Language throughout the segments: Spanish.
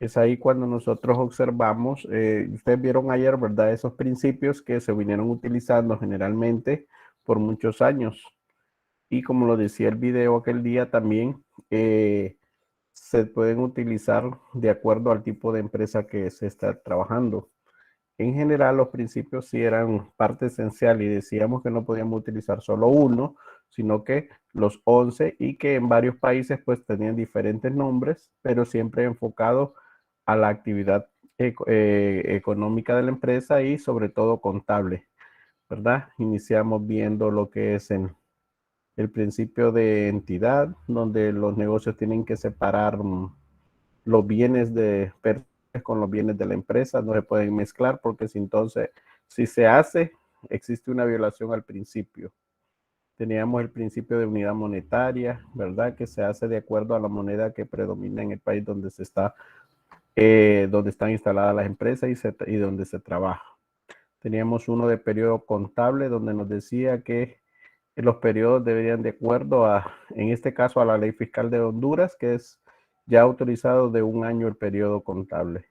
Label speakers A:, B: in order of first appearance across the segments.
A: Es ahí cuando nosotros observamos, ustedes vieron ayer, ¿verdad? Esos principios que se vinieron utilizando generalmente por muchos años. Y como lo decía el video aquel día también, se pueden utilizar de acuerdo al tipo de empresa que se está trabajando. En general, los principios sí eran parte esencial y decíamos que no podíamos utilizar solo uno, sino que los 11 y que en varios países pues tenían diferentes nombres, pero siempre enfocados a la actividad económica de la empresa y sobre todo contable, ¿verdad? Iniciamos viendo lo que es el principio de entidad, donde los negocios tienen que separar los bienes de con los bienes de la empresa, no se pueden mezclar porque si entonces, si se hace, existe una violación al principio. Teníamos el principio de unidad monetaria, ¿verdad? Que se hace de acuerdo a la moneda que predomina en el país donde se está, donde están instaladas las empresas y donde se trabaja. Teníamos uno de periodo contable donde nos decía que los periodos deberían de acuerdo a, en este caso, a la ley fiscal de Honduras, que es ya autorizado de un año el periodo contable.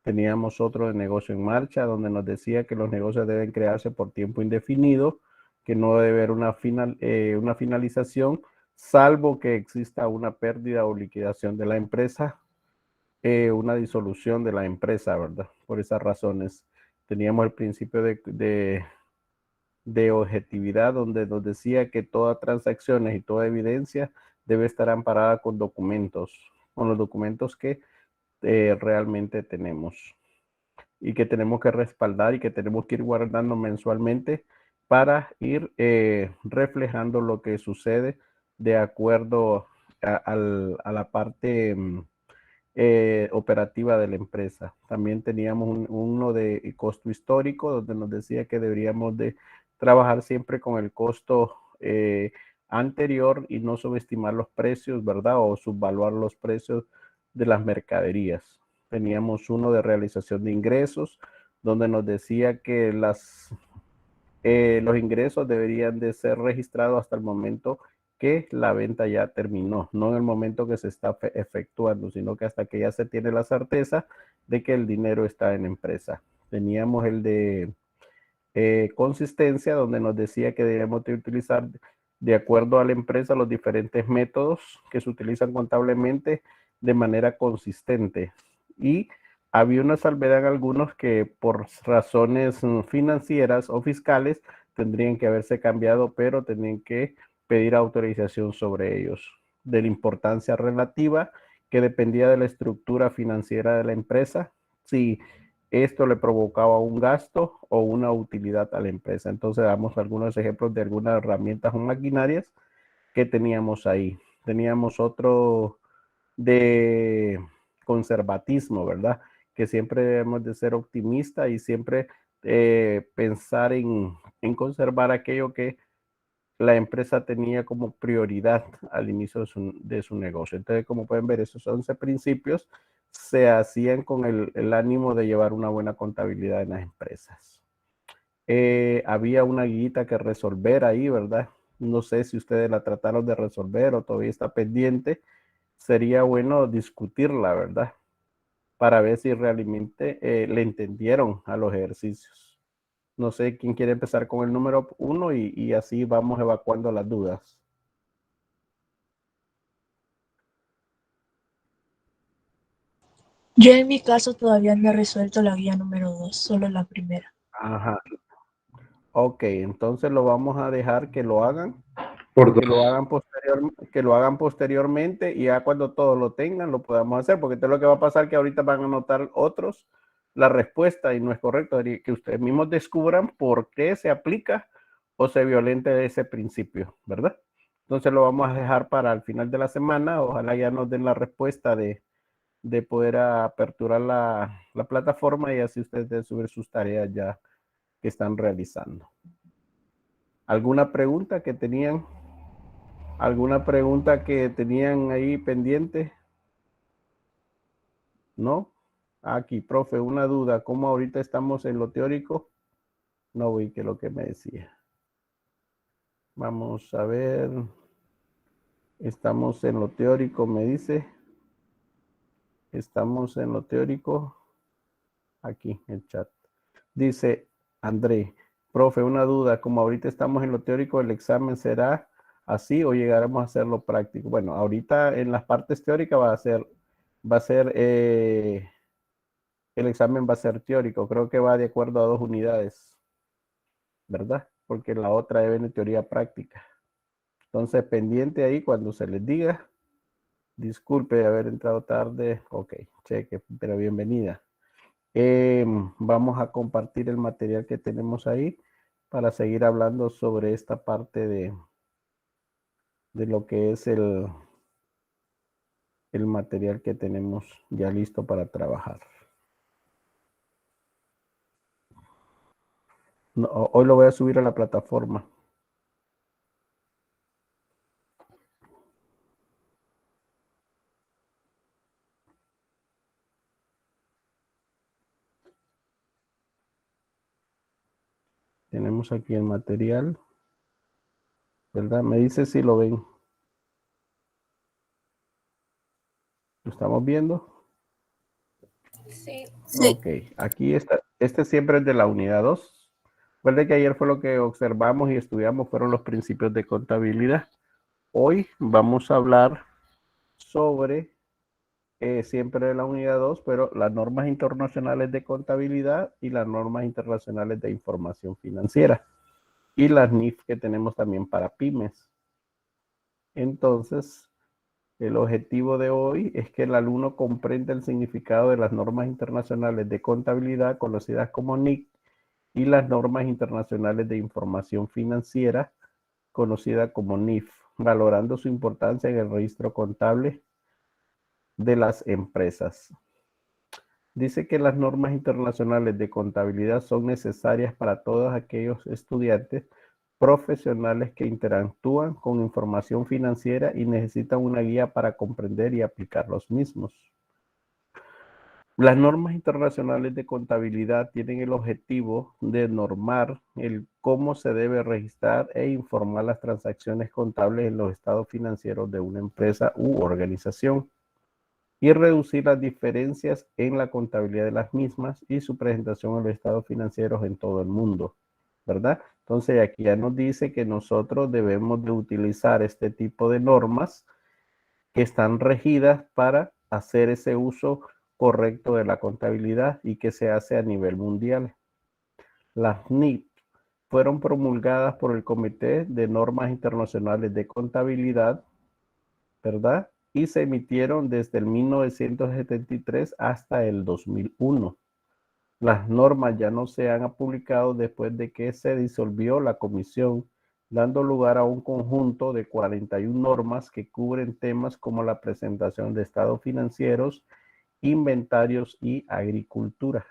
A: Teníamos otro de negocio en marcha, donde nos decía que los negocios deben crearse por tiempo indefinido, que no debe haber una finalización, salvo que exista una pérdida o liquidación de la empresa, una disolución de la empresa, ¿verdad? Por esas razones. Teníamos el principio de objetividad, donde nos decía que todas transacciones y toda evidencia debe estar amparada con los documentos que realmente tenemos y que tenemos que respaldar y que tenemos que ir guardando mensualmente para ir reflejando lo que sucede de acuerdo a la parte operativa de la empresa. También teníamos uno de costo histórico, donde nos decía que deberíamos de trabajar siempre con el costo anterior y no subestimar los precios, ¿verdad? O subvaluar los precios de las mercaderías. Teníamos uno de realización de ingresos, donde nos decía que los ingresos deberían de ser registrados hasta el momento que la venta ya terminó, no en el momento que se está efectuando, sino que hasta que ya se tiene la certeza de que el dinero está en la empresa. Teníamos el de consistencia, donde nos decía que debemos de utilizar de acuerdo a la empresa los diferentes métodos que se utilizan contablemente de manera consistente. Y había una salvedad en algunos que por razones financieras o fiscales tendrían que haberse cambiado, pero tenían que pedir autorización sobre ellos. De la importancia relativa que dependía de la estructura financiera de la empresa. Si esto le provocaba un gasto o una utilidad a la empresa. Entonces damos algunos ejemplos de algunas herramientas o maquinarias que teníamos ahí. Teníamos otro de conservatismo, ¿verdad? Que siempre debemos de ser optimistas y siempre pensar en conservar aquello que la empresa tenía como prioridad al inicio de su negocio. Entonces, como pueden ver, esos 11 principios se hacían con el ánimo de llevar una buena contabilidad en las empresas. Había una guita que resolver ahí, ¿verdad? No sé si ustedes la trataron de resolver o todavía está pendiente. Sería bueno discutirla, ¿verdad? Para ver si realmente le entendieron a los ejercicios. No sé quién quiere empezar con el número uno y así vamos evacuando las dudas.
B: Yo en mi caso todavía no he resuelto la guía número 2, solo la primera.
A: Ajá. Ok, entonces lo vamos a dejar que lo hagan,
C: Por dos.
A: que lo hagan posteriormente y ya cuando todos lo tengan lo podamos hacer, porque esto es lo que va a pasar que ahorita van a notar otros la respuesta y no es correcto, que ustedes mismos descubran por qué se aplica o se violenta ese principio, ¿verdad? Entonces lo vamos a dejar para el final de la semana, ojalá ya nos den la respuesta de poder aperturar la plataforma y así ustedes subir sus tareas ya que están realizando. ¿Alguna pregunta que tenían? ¿Alguna pregunta que tenían ahí pendiente? ¿No? Aquí, profe, una duda. ¿Cómo ahorita estamos en lo teórico? No vi que lo que me decía. Vamos a ver. Estamos en lo teórico, me dice. estamos en lo teórico. Aquí, el chat. Dice André, profe, una duda, como ahorita estamos en lo teórico, ¿el examen será así o llegaremos a hacerlo práctico? Bueno, ahorita en las partes teóricas va a ser, el examen va a ser teórico, creo que va de acuerdo a 2 unidades, ¿verdad? Porque la otra debe de teoría práctica. Entonces, pendiente ahí cuando se les diga, disculpe de haber entrado tarde, ok, cheque, pero bienvenida. Vamos a compartir el material que tenemos ahí para seguir hablando sobre esta parte de lo que es el material que tenemos ya listo para trabajar. No, hoy lo voy a subir a la plataforma. Tenemos aquí el material, ¿verdad? Me dice si lo ven. ¿Lo estamos viendo?
C: Sí.
A: Ok, aquí está. Este siempre es de la unidad 2. Recuerde que ayer fue lo que observamos y estudiamos, fueron los principios de contabilidad. Hoy vamos a hablar sobre, siempre de la unidad 2, pero las normas internacionales de contabilidad y las normas internacionales de información financiera. Y las NIF que tenemos también para pymes. Entonces, el objetivo de hoy es que el alumno comprenda el significado de las normas internacionales de contabilidad, conocidas como NIC, y las normas internacionales de información financiera, conocida como NIF, valorando su importancia en el registro contable de las empresas. Dice que las normas internacionales de contabilidad son necesarias para todos aquellos estudiantes profesionales que interactúan con información financiera y necesitan una guía para comprender y aplicar los mismos. Las normas internacionales de contabilidad tienen el objetivo de normar el cómo se debe registrar e informar las transacciones contables en los estados financieros de una empresa u organización y reducir las diferencias en la contabilidad de las mismas y su presentación en los estados financieros en todo el mundo, ¿verdad? Entonces aquí ya nos dice que nosotros debemos de utilizar este tipo de normas que están regidas para hacer ese uso correcto de la contabilidad y que se hace a nivel mundial. Las NIP fueron promulgadas por el Comité de Normas Internacionales de Contabilidad, ¿verdad? Y se emitieron desde el 1973 hasta el 2001. Las normas ya no se han publicado después de que se disolvió la comisión, dando lugar a un conjunto de 41 normas que cubren temas como la presentación de estados financieros, inventarios y agricultura.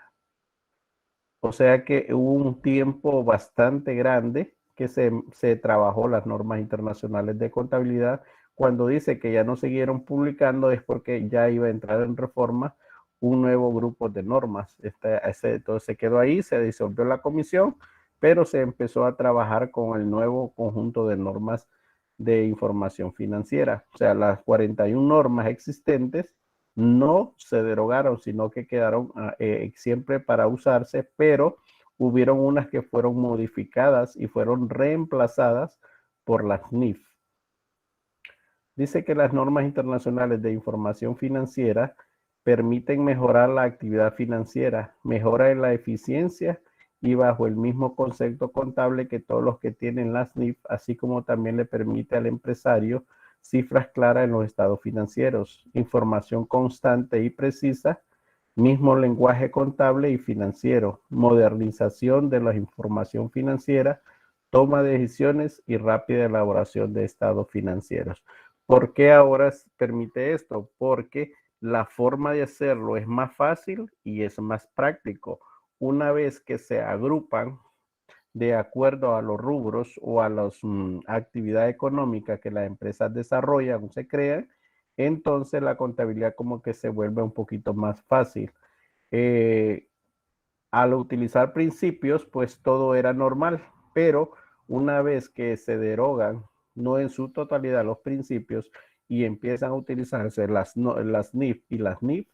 A: O sea que hubo un tiempo bastante grande que se trabajó las normas internacionales de contabilidad. Cuando dice que ya no siguieron publicando es porque ya iba a entrar en reforma un nuevo grupo de normas. Entonces se quedó ahí, se disolvió la comisión, pero se empezó a trabajar con el nuevo conjunto de normas de información financiera. O sea, las 41 normas existentes no se derogaron, sino que quedaron siempre para usarse, pero hubieron unas que fueron modificadas y fueron reemplazadas por las NIF. Dice que las normas internacionales de información financiera permiten mejorar la actividad financiera, mejora en la eficiencia y bajo el mismo concepto contable que todos los que tienen las NIF, así como también le permite al empresario cifras claras en los estados financieros, información constante y precisa, mismo lenguaje contable y financiero, modernización de la información financiera, toma de decisiones y rápida elaboración de estados financieros. ¿Por qué ahora permite esto? Porque la forma de hacerlo es más fácil y es más práctico. Una vez que se agrupan de acuerdo a los rubros o a las actividades económicas que las empresas desarrollan o se crean, entonces la contabilidad como que se vuelve un poquito más fácil. Al utilizar principios, pues todo era normal, pero una vez que se derogan, no en su totalidad los principios y empiezan a utilizarse las NIF y las NIF,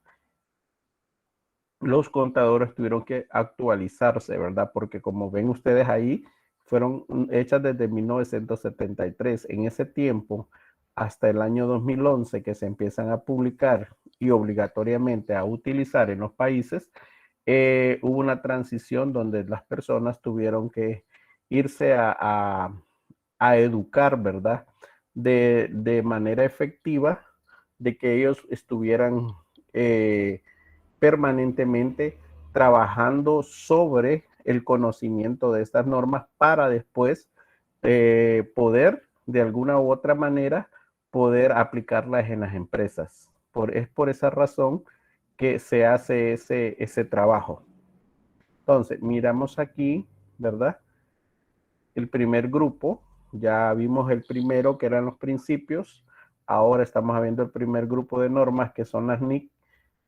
A: los contadores tuvieron que actualizarse, ¿verdad? Porque como ven ustedes ahí, fueron hechas desde 1973. En ese tiempo, hasta el año 2011, que se empiezan a publicar y obligatoriamente a utilizar en los países, hubo una transición donde las personas tuvieron que irse a educar, ¿verdad? De manera efectiva, de que ellos estuvieran permanentemente trabajando sobre el conocimiento de estas normas para después poder, de alguna u otra manera, poder aplicarlas en las empresas. Es por esa razón que se hace ese trabajo. Entonces, miramos aquí, ¿verdad? El primer grupo, ya vimos el primero que eran los principios, ahora estamos viendo el primer grupo de normas que son las NIC,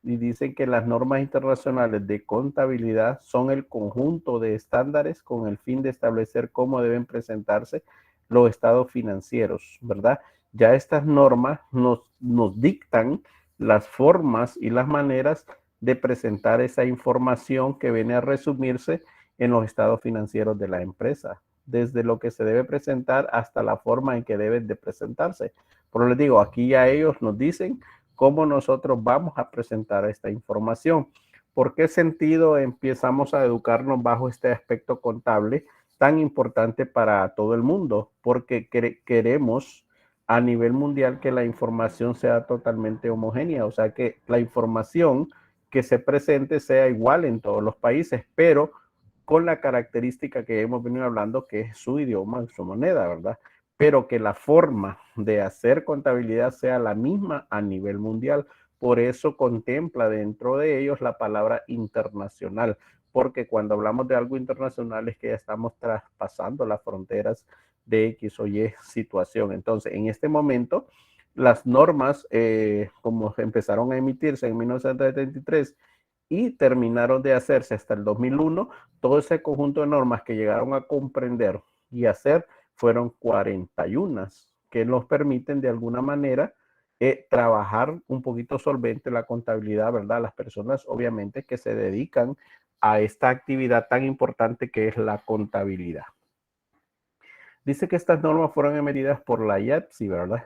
A: y dicen que las normas internacionales de contabilidad son el conjunto de estándares con el fin de establecer cómo deben presentarse los estados financieros, ¿verdad? Ya estas normas nos dictan las formas y las maneras de presentar esa información que viene a resumirse en los estados financieros de la empresa, desde lo que se debe presentar hasta la forma en que deben de presentarse. Por lo que les digo, aquí ya ellos nos dicen cómo nosotros vamos a presentar esta información. ¿Por qué sentido empezamos a educarnos bajo este aspecto contable tan importante para todo el mundo? Porque queremos a nivel mundial que la información sea totalmente homogénea, o sea, que la información que se presente sea igual en todos los países, pero con la característica que hemos venido hablando, que es su idioma, su moneda, ¿verdad? Pero que la forma de hacer contabilidad sea la misma a nivel mundial. Por eso contempla dentro de ellos la palabra internacional, porque cuando hablamos de algo internacional es que ya estamos traspasando las fronteras de X o Y situación. Entonces, en este momento, las normas, como empezaron a emitirse en 1973 y terminaron de hacerse hasta el 2001, todo ese conjunto de normas que llegaron a comprender y hacer fueron 41 que nos permiten de alguna manera trabajar un poquito solvente la contabilidad, ¿verdad? Las personas obviamente que se dedican a esta actividad tan importante que es la contabilidad. Dice que estas normas fueron emitidas por la IATSE, ¿verdad?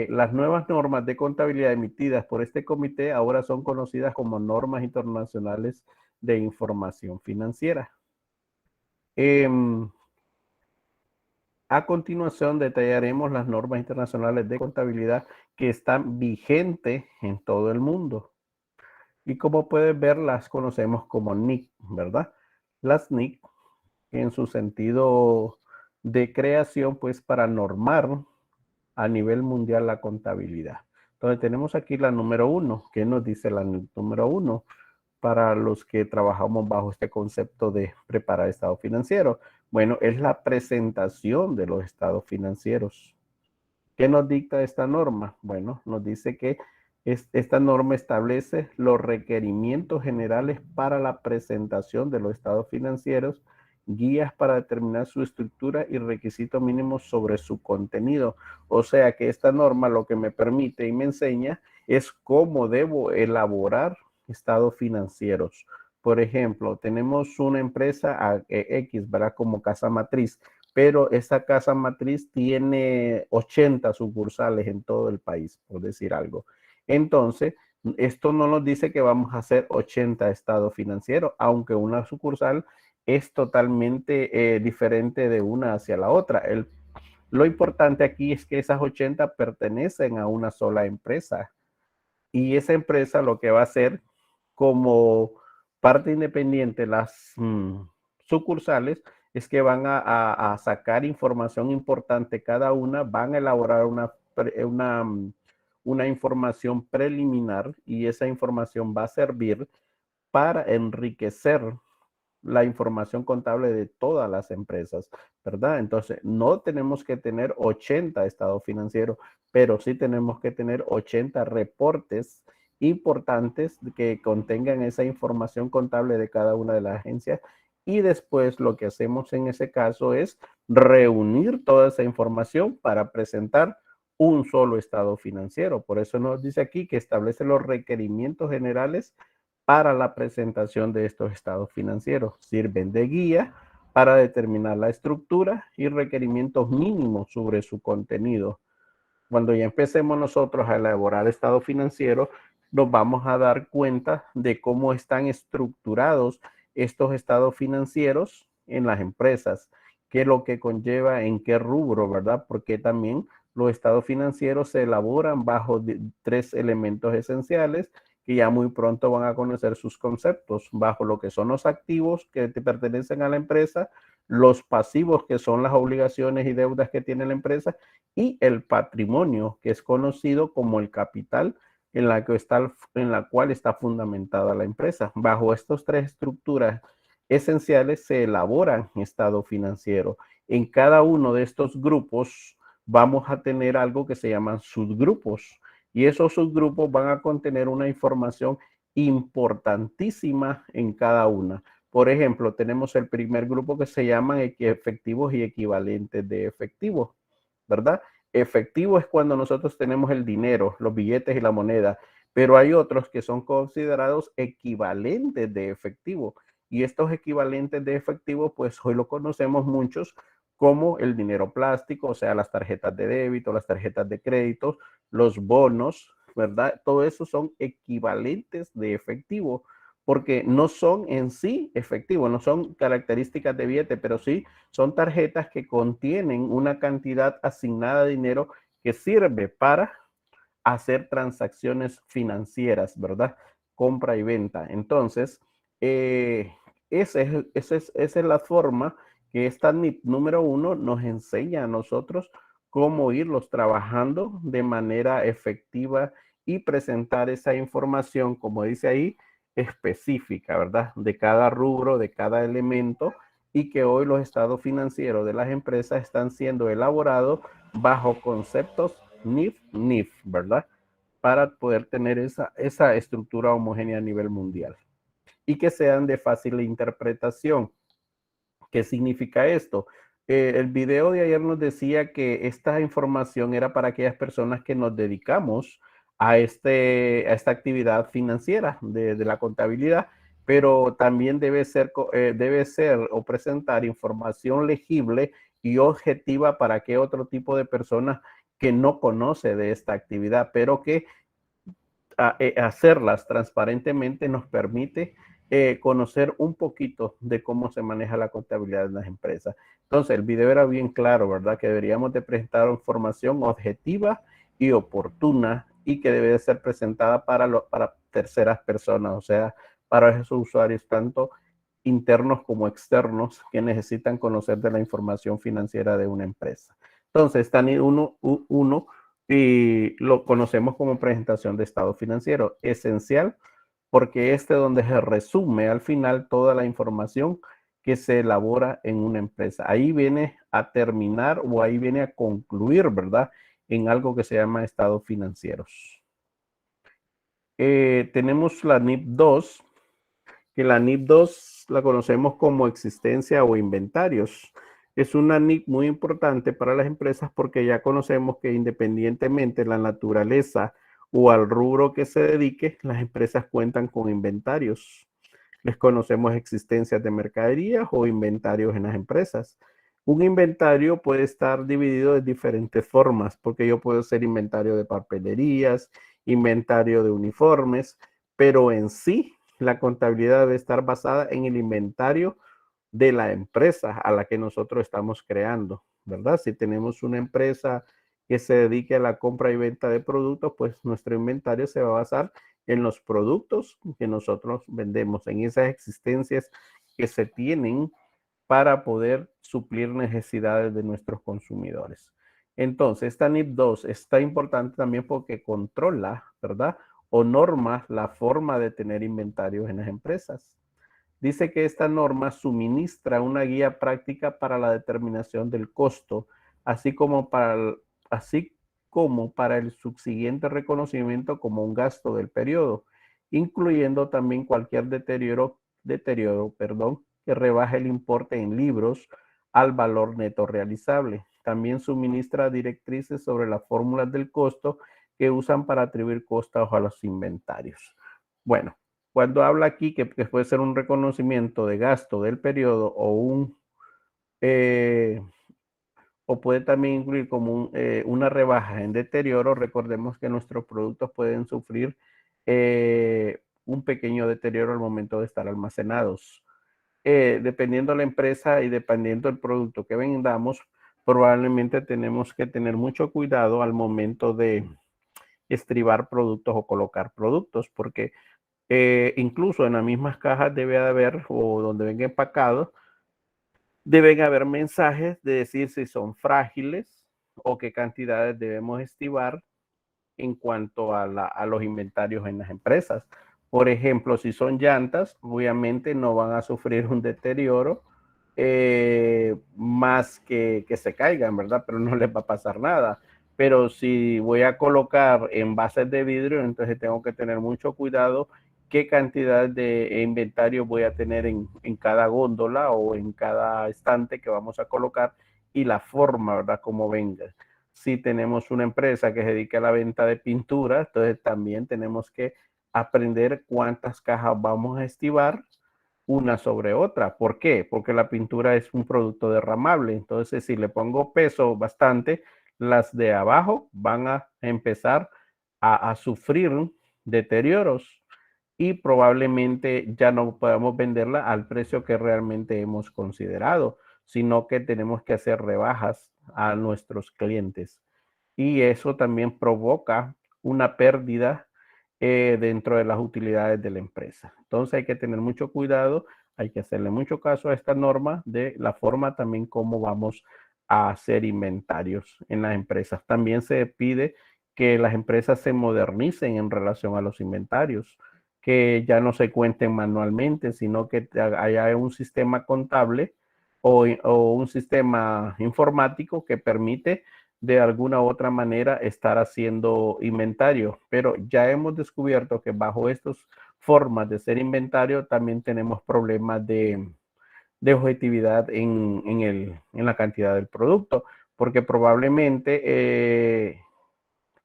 A: Las nuevas normas de contabilidad emitidas por este comité ahora son conocidas como normas internacionales de información financiera. A continuación detallaremos las normas internacionales de contabilidad que están vigentes en todo el mundo. Y como puedes ver, las conocemos como NIC, ¿verdad? Las NIC, en su sentido de creación, pues para normar a nivel mundial la contabilidad. Entonces tenemos aquí la número 1. ¿Qué nos dice la número 1? Para los que trabajamos bajo este concepto de preparar estado financiero. Bueno, es la presentación de los estados financieros. ¿Qué nos dicta esta norma? Bueno, nos dice que esta norma establece los requerimientos generales para la presentación de los estados financieros, guías para determinar su estructura y requisitos mínimos sobre su contenido. O sea que esta norma lo que me permite y me enseña es cómo debo elaborar estados financieros. Por ejemplo, tenemos una empresa X, ¿verdad? Como casa matriz, pero esa casa matriz tiene 80 sucursales en todo el país, por decir algo. Entonces, esto no nos dice que vamos a hacer 80 estados financieros, aunque una sucursal es totalmente diferente de una hacia la otra. Lo importante aquí es que esas 80 pertenecen a una sola empresa y esa empresa lo que va a hacer como parte independiente, las sucursales, es que van a sacar información importante cada una, van a elaborar una información preliminar y esa información va a servir para enriquecer la información contable de todas las empresas, ¿verdad? Entonces, no tenemos que tener 80 estados financieros, pero sí tenemos que tener 80 reportes importantes que contengan esa información contable de cada una de las agencias. Y después lo que hacemos en ese caso es reunir toda esa información para presentar un solo estado financiero. Por eso nos dice aquí que establece los requerimientos generales para la presentación de estos estados financieros. Sirven de guía para determinar la estructura y requerimientos mínimos sobre su contenido. Cuando ya empecemos nosotros a elaborar estado financiero, nos vamos a dar cuenta de cómo están estructurados estos estados financieros en las empresas, qué es lo que conlleva, en qué rubro, ¿verdad? Porque también los estados financieros se elaboran bajo tres elementos esenciales que ya muy pronto van a conocer sus conceptos, bajo lo que son los activos que te pertenecen a la empresa, los pasivos que son las obligaciones y deudas que tiene la empresa y el patrimonio, que es conocido como el capital en la cual está fundamentada la empresa. Bajo estas tres estructuras esenciales se elabora estado financiero. En cada uno de estos grupos vamos a tener algo que se llaman subgrupos y esos subgrupos van a contener una información importantísima en cada una. Por ejemplo, tenemos el primer grupo que se llaman efectivos y equivalentes de efectivos, ¿verdad? Efectivo es cuando nosotros tenemos el dinero, los billetes y la moneda, pero hay otros que son considerados equivalentes de efectivo. Y estos equivalentes de efectivo, pues hoy lo conocemos muchos como el dinero plástico, o sea, las tarjetas de débito, las tarjetas de crédito, los bonos, ¿verdad? Todo eso son equivalentes de efectivo porque no son en sí efectivos, no son características de billete, pero sí son tarjetas que contienen una cantidad asignada de dinero que sirve para hacer transacciones financieras, ¿verdad? Compra y venta. Entonces, esa es la forma que esta NIP número 1 nos enseña a nosotros cómo irlos trabajando de manera efectiva y presentar esa información, como dice ahí, específica, ¿verdad? De cada rubro, de cada elemento, y que hoy los estados financieros de las empresas están siendo elaborados bajo conceptos NIF, ¿verdad? Para poder tener esa estructura homogénea a nivel mundial y que sean de fácil interpretación. ¿Qué significa esto? El video de ayer nos decía que esta información era para aquellas personas que nos dedicamos a esta actividad financiera de la contabilidad, pero también debe ser o presentar información legible y objetiva para que otro tipo de personas que no conoce de esta actividad, pero que hacerlas transparentemente nos permite conocer un poquito de cómo se maneja la contabilidad en las empresas. Entonces, el video era bien claro, ¿verdad? Que deberíamos de presentar información objetiva y oportuna y que debe de ser presentada para terceras personas, o sea, para esos usuarios tanto internos como externos que necesitan conocer de la información financiera de una empresa. Entonces, TANI 1 y lo conocemos como presentación de estado financiero, esencial porque es donde se resume al final toda la información que se elabora en una empresa. Ahí viene a terminar o ahí viene a concluir, ¿verdad? En algo que se llama estados financieros. Tenemos la NIP 2, que la NIP 2 la conocemos como existencia o inventarios. Es una NIP muy importante para las empresas porque ya conocemos que independientemente de la naturaleza o al rubro que se dedique, las empresas cuentan con inventarios. Les conocemos existencias de mercaderías o inventarios en las empresas. Un inventario puede estar dividido de diferentes formas, porque yo puedo ser inventario de papelerías, inventario de uniformes, pero en sí la contabilidad debe estar basada en el inventario de la empresa a la que nosotros estamos creando, ¿verdad? Si tenemos una empresa que se dedique a la compra y venta de productos, pues nuestro inventario se va a basar en los productos que nosotros vendemos, en esas existencias que se tienen para poder suplir necesidades de nuestros consumidores. Entonces, esta NIP 2 está importante también porque controla, ¿verdad? O norma la forma de tener inventarios en las empresas. Dice que esta norma suministra una guía práctica para la determinación del costo, así como para el subsiguiente reconocimiento como un gasto del periodo, incluyendo también cualquier deterioro, que rebaje el importe en libros al valor neto realizable. También suministra directrices sobre las fórmulas del costo que usan para atribuir costos a los inventarios. Bueno, Cuando habla aquí que puede ser un reconocimiento de gasto del periodo o puede también incluir como una rebaja en deterioro, recordemos que nuestros productos pueden sufrir un pequeño deterioro al momento de estar almacenados. Dependiendo la empresa y dependiendo el producto que vendamos, probablemente tenemos que tener mucho cuidado al momento de estribar productos o colocar productos, porque incluso en las mismas cajas debe haber, o donde venga empacado, deben haber mensajes de decir si son frágiles o qué cantidades debemos estivar en cuanto a los inventarios en las empresas. Por ejemplo, si son llantas, obviamente no van a sufrir un deterioro más que se caigan, ¿verdad? Pero no les va a pasar nada. Pero si voy a colocar envases de vidrio, entonces tengo que tener mucho cuidado qué cantidad de inventario voy a tener en cada góndola o en cada estante que vamos a colocar y la forma, ¿verdad? Como venga. Si tenemos una empresa que se dedica a la venta de pintura, entonces también tenemos que aprender cuántas cajas vamos a estivar una sobre otra. ¿Por qué? Porque la pintura es un producto derramable. Entonces, si le pongo peso bastante, las de abajo van a empezar a sufrir deterioros y probablemente ya no podamos venderla al precio que realmente hemos considerado, sino que tenemos que hacer rebajas a nuestros clientes. Y eso también provoca una pérdida dentro de las utilidades de la empresa. Entonces hay que tener mucho cuidado, hay que hacerle mucho caso a esta norma de la forma también como vamos a hacer inventarios en las empresas. También se pide que las empresas se modernicen en relación a los inventarios, que ya no se cuenten manualmente, sino que haya un sistema contable o un sistema informático que permite de alguna u otra manera estar haciendo inventario, pero ya hemos descubierto que bajo estas formas de hacer inventario también tenemos problemas de objetividad en la cantidad del producto, porque probablemente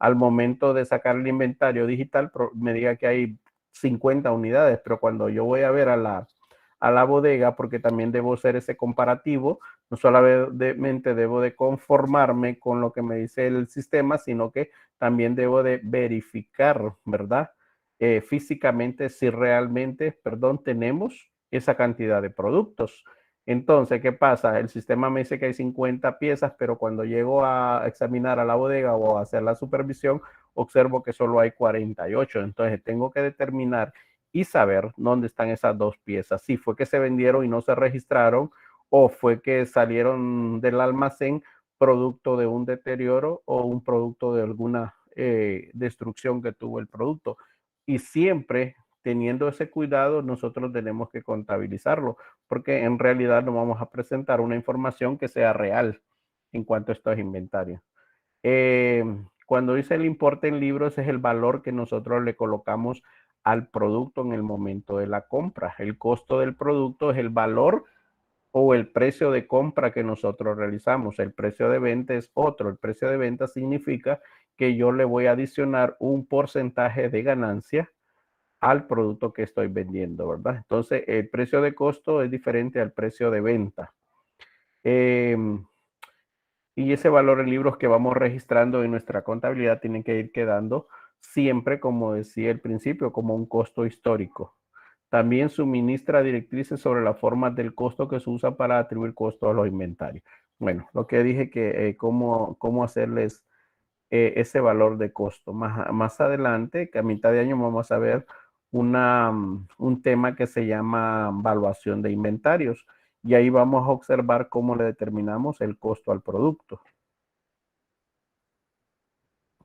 A: al momento de sacar el inventario digital me diga que hay 50 unidades, pero cuando yo voy a ver a la bodega, porque también debo hacer ese comparativo, no solamente debo de conformarme con lo que me dice el sistema, sino que también debo de verificar, ¿verdad? Físicamente si realmente, perdón, tenemos esa cantidad de productos. Entonces, ¿qué pasa? El sistema me dice que hay 50 piezas, pero cuando llego a examinar a la bodega o a hacer la supervisión, observo que solo hay 48. Entonces, tengo que determinar y saber dónde están esas dos piezas. Si fue que se vendieron y no se registraron o fue que salieron del almacén producto de un deterioro o un producto de alguna destrucción que tuvo el producto. Y siempre teniendo ese cuidado, nosotros tenemos que contabilizarlo, porque en realidad no vamos a presentar una información que sea real en cuanto a estos inventarios. Cuando dice el importe en libros es el valor que nosotros le colocamos al producto en el momento de la compra. El costo del producto es el valor o el precio de compra que nosotros realizamos. El precio de venta es otro. El precio de venta significa que yo le voy a adicionar un porcentaje de ganancia al producto que estoy vendiendo, ¿verdad? Entonces, el precio de costo es diferente al precio de venta. Y ese valor en libros que vamos registrando en nuestra contabilidad tiene que ir quedando siempre, como decía al principio, como un costo histórico. También suministra directrices sobre la forma del costo que se usa para atribuir costo a los inventarios. Bueno, lo que dije que cómo hacerles ese valor de costo. Más adelante, que a mitad de año vamos a ver un tema que se llama evaluación de inventarios y ahí vamos a observar cómo le determinamos el costo al producto.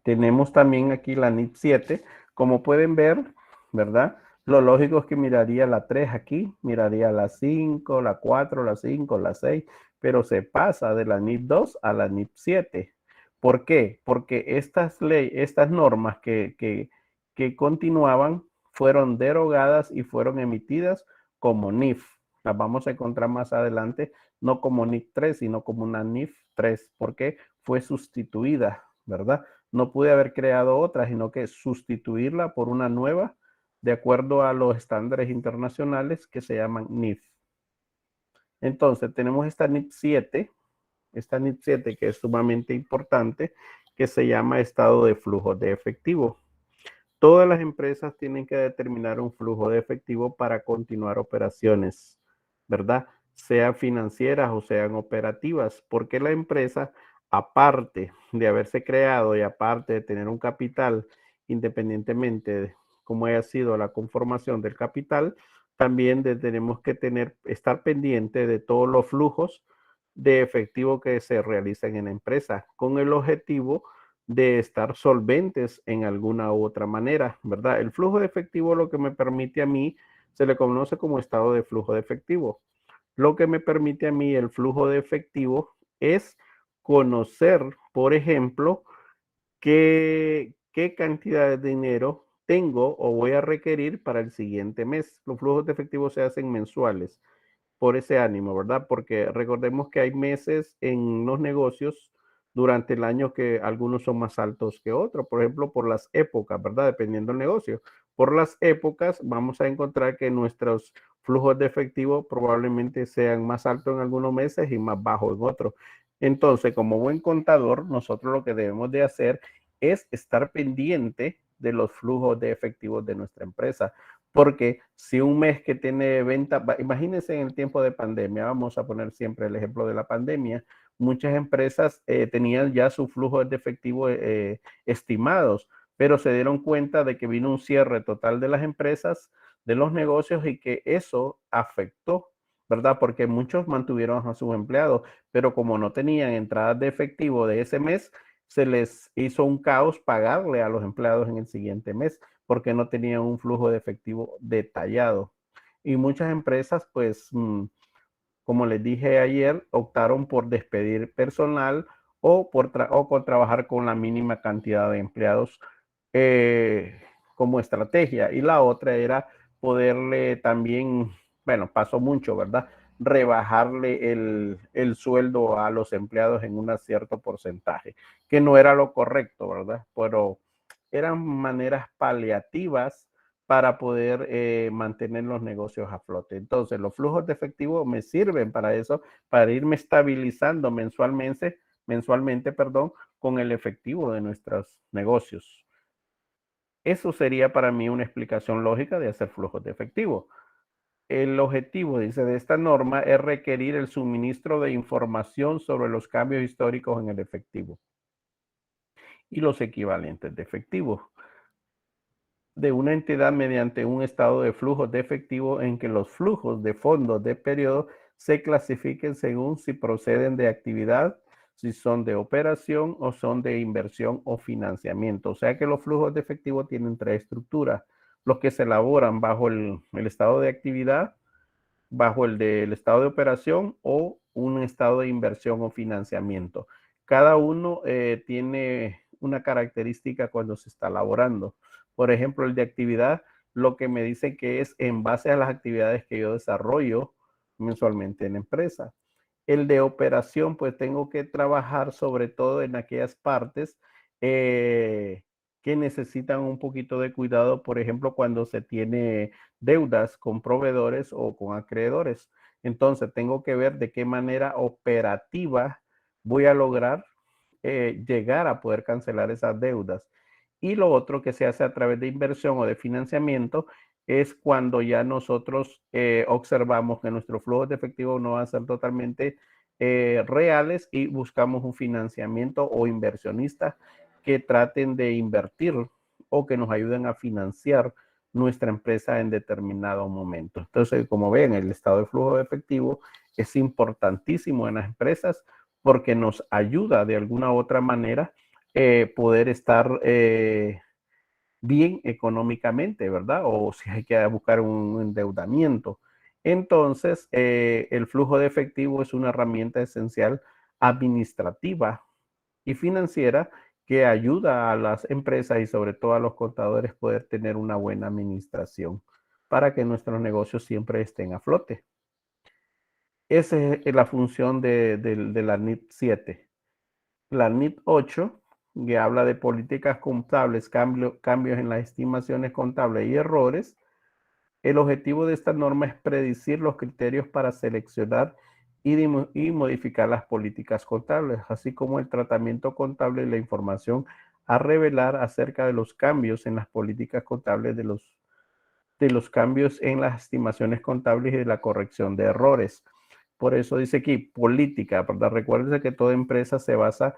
A: Tenemos también aquí la NIP 7. Como pueden ver, ¿verdad? Lo lógico es que miraría la 3 aquí, miraría la 5, la 4, la 5, la 6, pero se pasa de la NIP 2 a la NIP 7. ¿Por qué? Porque estas normas que continuaban fueron derogadas y fueron emitidas como NIF. Las vamos a encontrar más adelante, no como NIF 3, sino como una NIF 3, porque fue sustituida, ¿verdad? No pude haber creado otra, sino que sustituirla por una nueva de acuerdo a los estándares internacionales que se llaman NIF. Entonces, tenemos esta NIF 7, que es sumamente importante, que se llama estado de flujo de efectivo. Todas las empresas tienen que determinar un flujo de efectivo para continuar operaciones, ¿verdad? Sean financieras o sean operativas, porque la empresa, aparte de haberse creado y aparte de tener un capital, independientemente de cómo haya sido la conformación del capital, también tenemos que estar pendiente de todos los flujos de efectivo que se realizan en la empresa, con el objetivo de estar solventes en alguna u otra manera, ¿verdad? El flujo de efectivo lo que me permite a mí, se le conoce como estado de flujo de efectivo. Lo que me permite a mí el flujo de efectivo es conocer, por ejemplo, qué cantidad de dinero tengo o voy a requerir para el siguiente mes. Los flujos de efectivo se hacen mensuales por ese ánimo, ¿verdad? Porque recordemos que hay meses en los negocios durante el año que algunos son más altos que otros, por ejemplo, por las épocas, ¿verdad? Dependiendo del negocio. Por las épocas vamos a encontrar que nuestros flujos de efectivo probablemente sean más altos en algunos meses y más bajos en otros. Entonces, como buen contador, nosotros lo que debemos de hacer es estar pendiente de los flujos de efectivos de nuestra empresa. Porque si un mes que tiene venta, imagínense en el tiempo de pandemia, vamos a poner siempre el ejemplo de la pandemia, muchas empresas tenían ya su flujo de efectivo estimados, pero se dieron cuenta de que vino un cierre total de las empresas, de los negocios y que eso afectó, ¿verdad? Porque muchos mantuvieron a sus empleados, pero como no tenían entradas de efectivo de ese mes, se les hizo un caos pagarle a los empleados en el siguiente mes porque no tenían un flujo de efectivo detallado. Y muchas empresas, pues, como les dije ayer, optaron por despedir personal o por trabajar con la mínima cantidad de empleados como estrategia. Y la otra era poderle también, bueno, pasó mucho, ¿verdad? Rebajarle el sueldo a los empleados en un cierto porcentaje, que no era lo correcto, ¿verdad? Pero eran maneras paliativas para poder mantener los negocios a flote. Entonces, los flujos de efectivo me sirven para eso, para irme estabilizando mensualmente, con el efectivo de nuestros negocios. Eso sería para mí una explicación lógica de hacer flujos de efectivo. El objetivo, dice, de esta norma es requerir el suministro de información sobre los cambios históricos en el efectivo y los equivalentes de efectivo de una entidad mediante un estado de flujos de efectivo en que los flujos de fondos de periodo se clasifiquen según si proceden de actividad, si son de operación o son de inversión o financiamiento. O sea que los flujos de efectivo tienen tres estructuras: los que se elaboran bajo el estado de actividad, bajo el del estado de operación o un estado de inversión o financiamiento. Cada uno tiene una característica cuando se está elaborando. Por ejemplo, el de actividad, lo que me dice que es en base a las actividades que yo desarrollo mensualmente en la empresa. El de operación, pues tengo que trabajar sobre todo en aquellas partes que necesitan un poquito de cuidado, por ejemplo, cuando se tiene deudas con proveedores o con acreedores. Entonces, tengo que ver de qué manera operativa voy a lograr llegar a poder cancelar esas deudas. Y lo otro que se hace a través de inversión o de financiamiento es cuando ya nosotros observamos que nuestros flujos de efectivo no van a ser totalmente reales y buscamos un financiamiento o inversionistas que traten de invertir o que nos ayuden a financiar nuestra empresa en determinado momento. Entonces, como ven, el estado de flujo de efectivo es importantísimo en las empresas porque nos ayuda de alguna u otra manera poder estar bien económicamente, ¿verdad? O si hay que buscar un endeudamiento. Entonces, el flujo de efectivo es una herramienta esencial administrativa y financiera que ayuda a las empresas y sobre todo a los contadores poder tener una buena administración para que nuestros negocios siempre estén a flote. Esa es la función de la NIT 7. La NIT 8 que habla de políticas contables, cambios en las estimaciones contables y errores. El objetivo de esta norma es predecir los criterios para seleccionar y modificar las políticas contables, así como el tratamiento contable y la información a revelar acerca de los cambios en las políticas contables, de los cambios en las estimaciones contables y de la corrección de errores. Por eso dice aquí política, ¿verdad? Recuerden que toda empresa se basa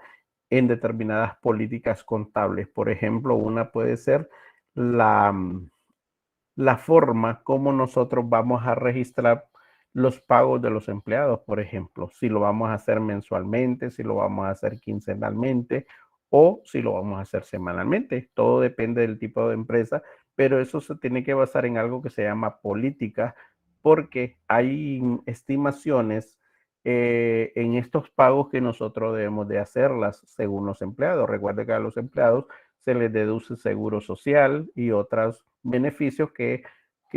A: en determinadas políticas contables. Por ejemplo, una puede ser la forma como nosotros vamos a registrar los pagos de los empleados, por ejemplo, si lo vamos a hacer mensualmente, si lo vamos a hacer quincenalmente o si lo vamos a hacer semanalmente. Todo depende del tipo de empresa, pero eso se tiene que basar en algo que se llama política, porque hay estimaciones en estos pagos que nosotros debemos de hacerlas según los empleados. Recuerde que a los empleados se les deduce seguro social y otros beneficios que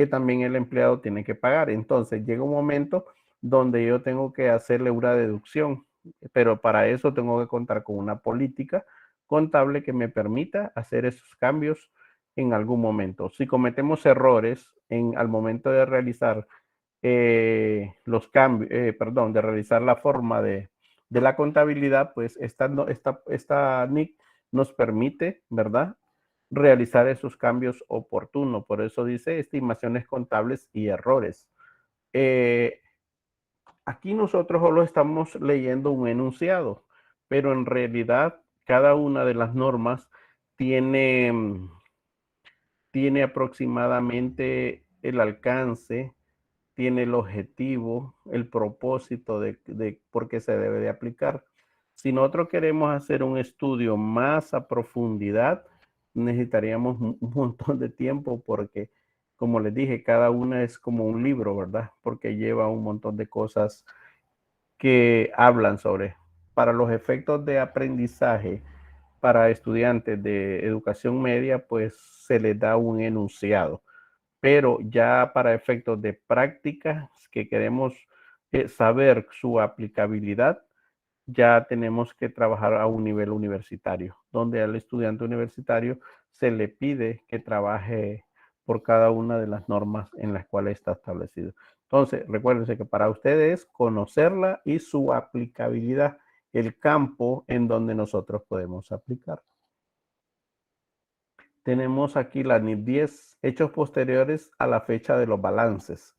A: también el empleado tiene que pagar. Entonces llega un momento donde yo tengo que hacerle una deducción, pero para eso tengo que contar con una política contable que me permita hacer esos cambios en algún momento. Si cometemos errores al momento de realizar los cambios, de realizar la forma de la contabilidad, pues esta NIC nos permite, ¿verdad?, realizar esos cambios oportunos. Por eso dice estimaciones contables y errores. Aquí nosotros solo estamos leyendo un enunciado, pero en realidad cada una de las normas tiene, tiene aproximadamente el alcance, tiene el objetivo, el propósito de por qué se debe de aplicar. Si nosotros queremos hacer un estudio más a profundidad, necesitaríamos un montón de tiempo porque, como les dije, cada una es como un libro, ¿verdad? Porque lleva un montón de cosas que hablan sobre. Para los efectos de aprendizaje, para estudiantes de educación media, pues se les da un enunciado, pero ya para efectos de práctica que queremos saber su aplicabilidad, ya tenemos que trabajar a un nivel universitario, donde al estudiante universitario se le pide que trabaje por cada una de las normas en las cuales está establecido. Entonces, recuérdense que para ustedes conocerla y su aplicabilidad, el campo en donde nosotros podemos aplicar. Tenemos aquí la NIT 10, hechos posteriores a la fecha de los balances.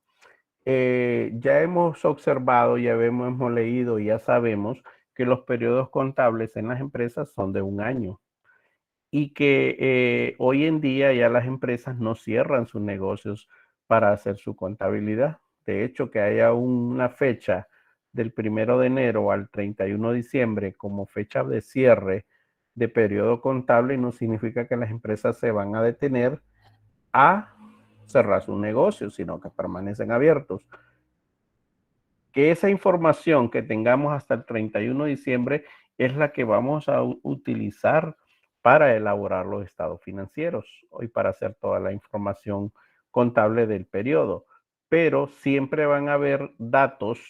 A: Ya hemos observado, ya hemos leído, ya sabemos que los periodos contables en las empresas son de un año y que hoy en día ya las empresas no cierran sus negocios para hacer su contabilidad. De hecho, que haya una fecha del 1 de enero al 31 de diciembre como fecha de cierre de periodo contable no significa que las empresas se van a detener a cerrar sus negocios, sino que permanecen abiertos. Que esa información que tengamos hasta el 31 de diciembre es la que vamos a utilizar para elaborar los estados financieros y para hacer toda la información contable del periodo. Pero siempre van a haber datos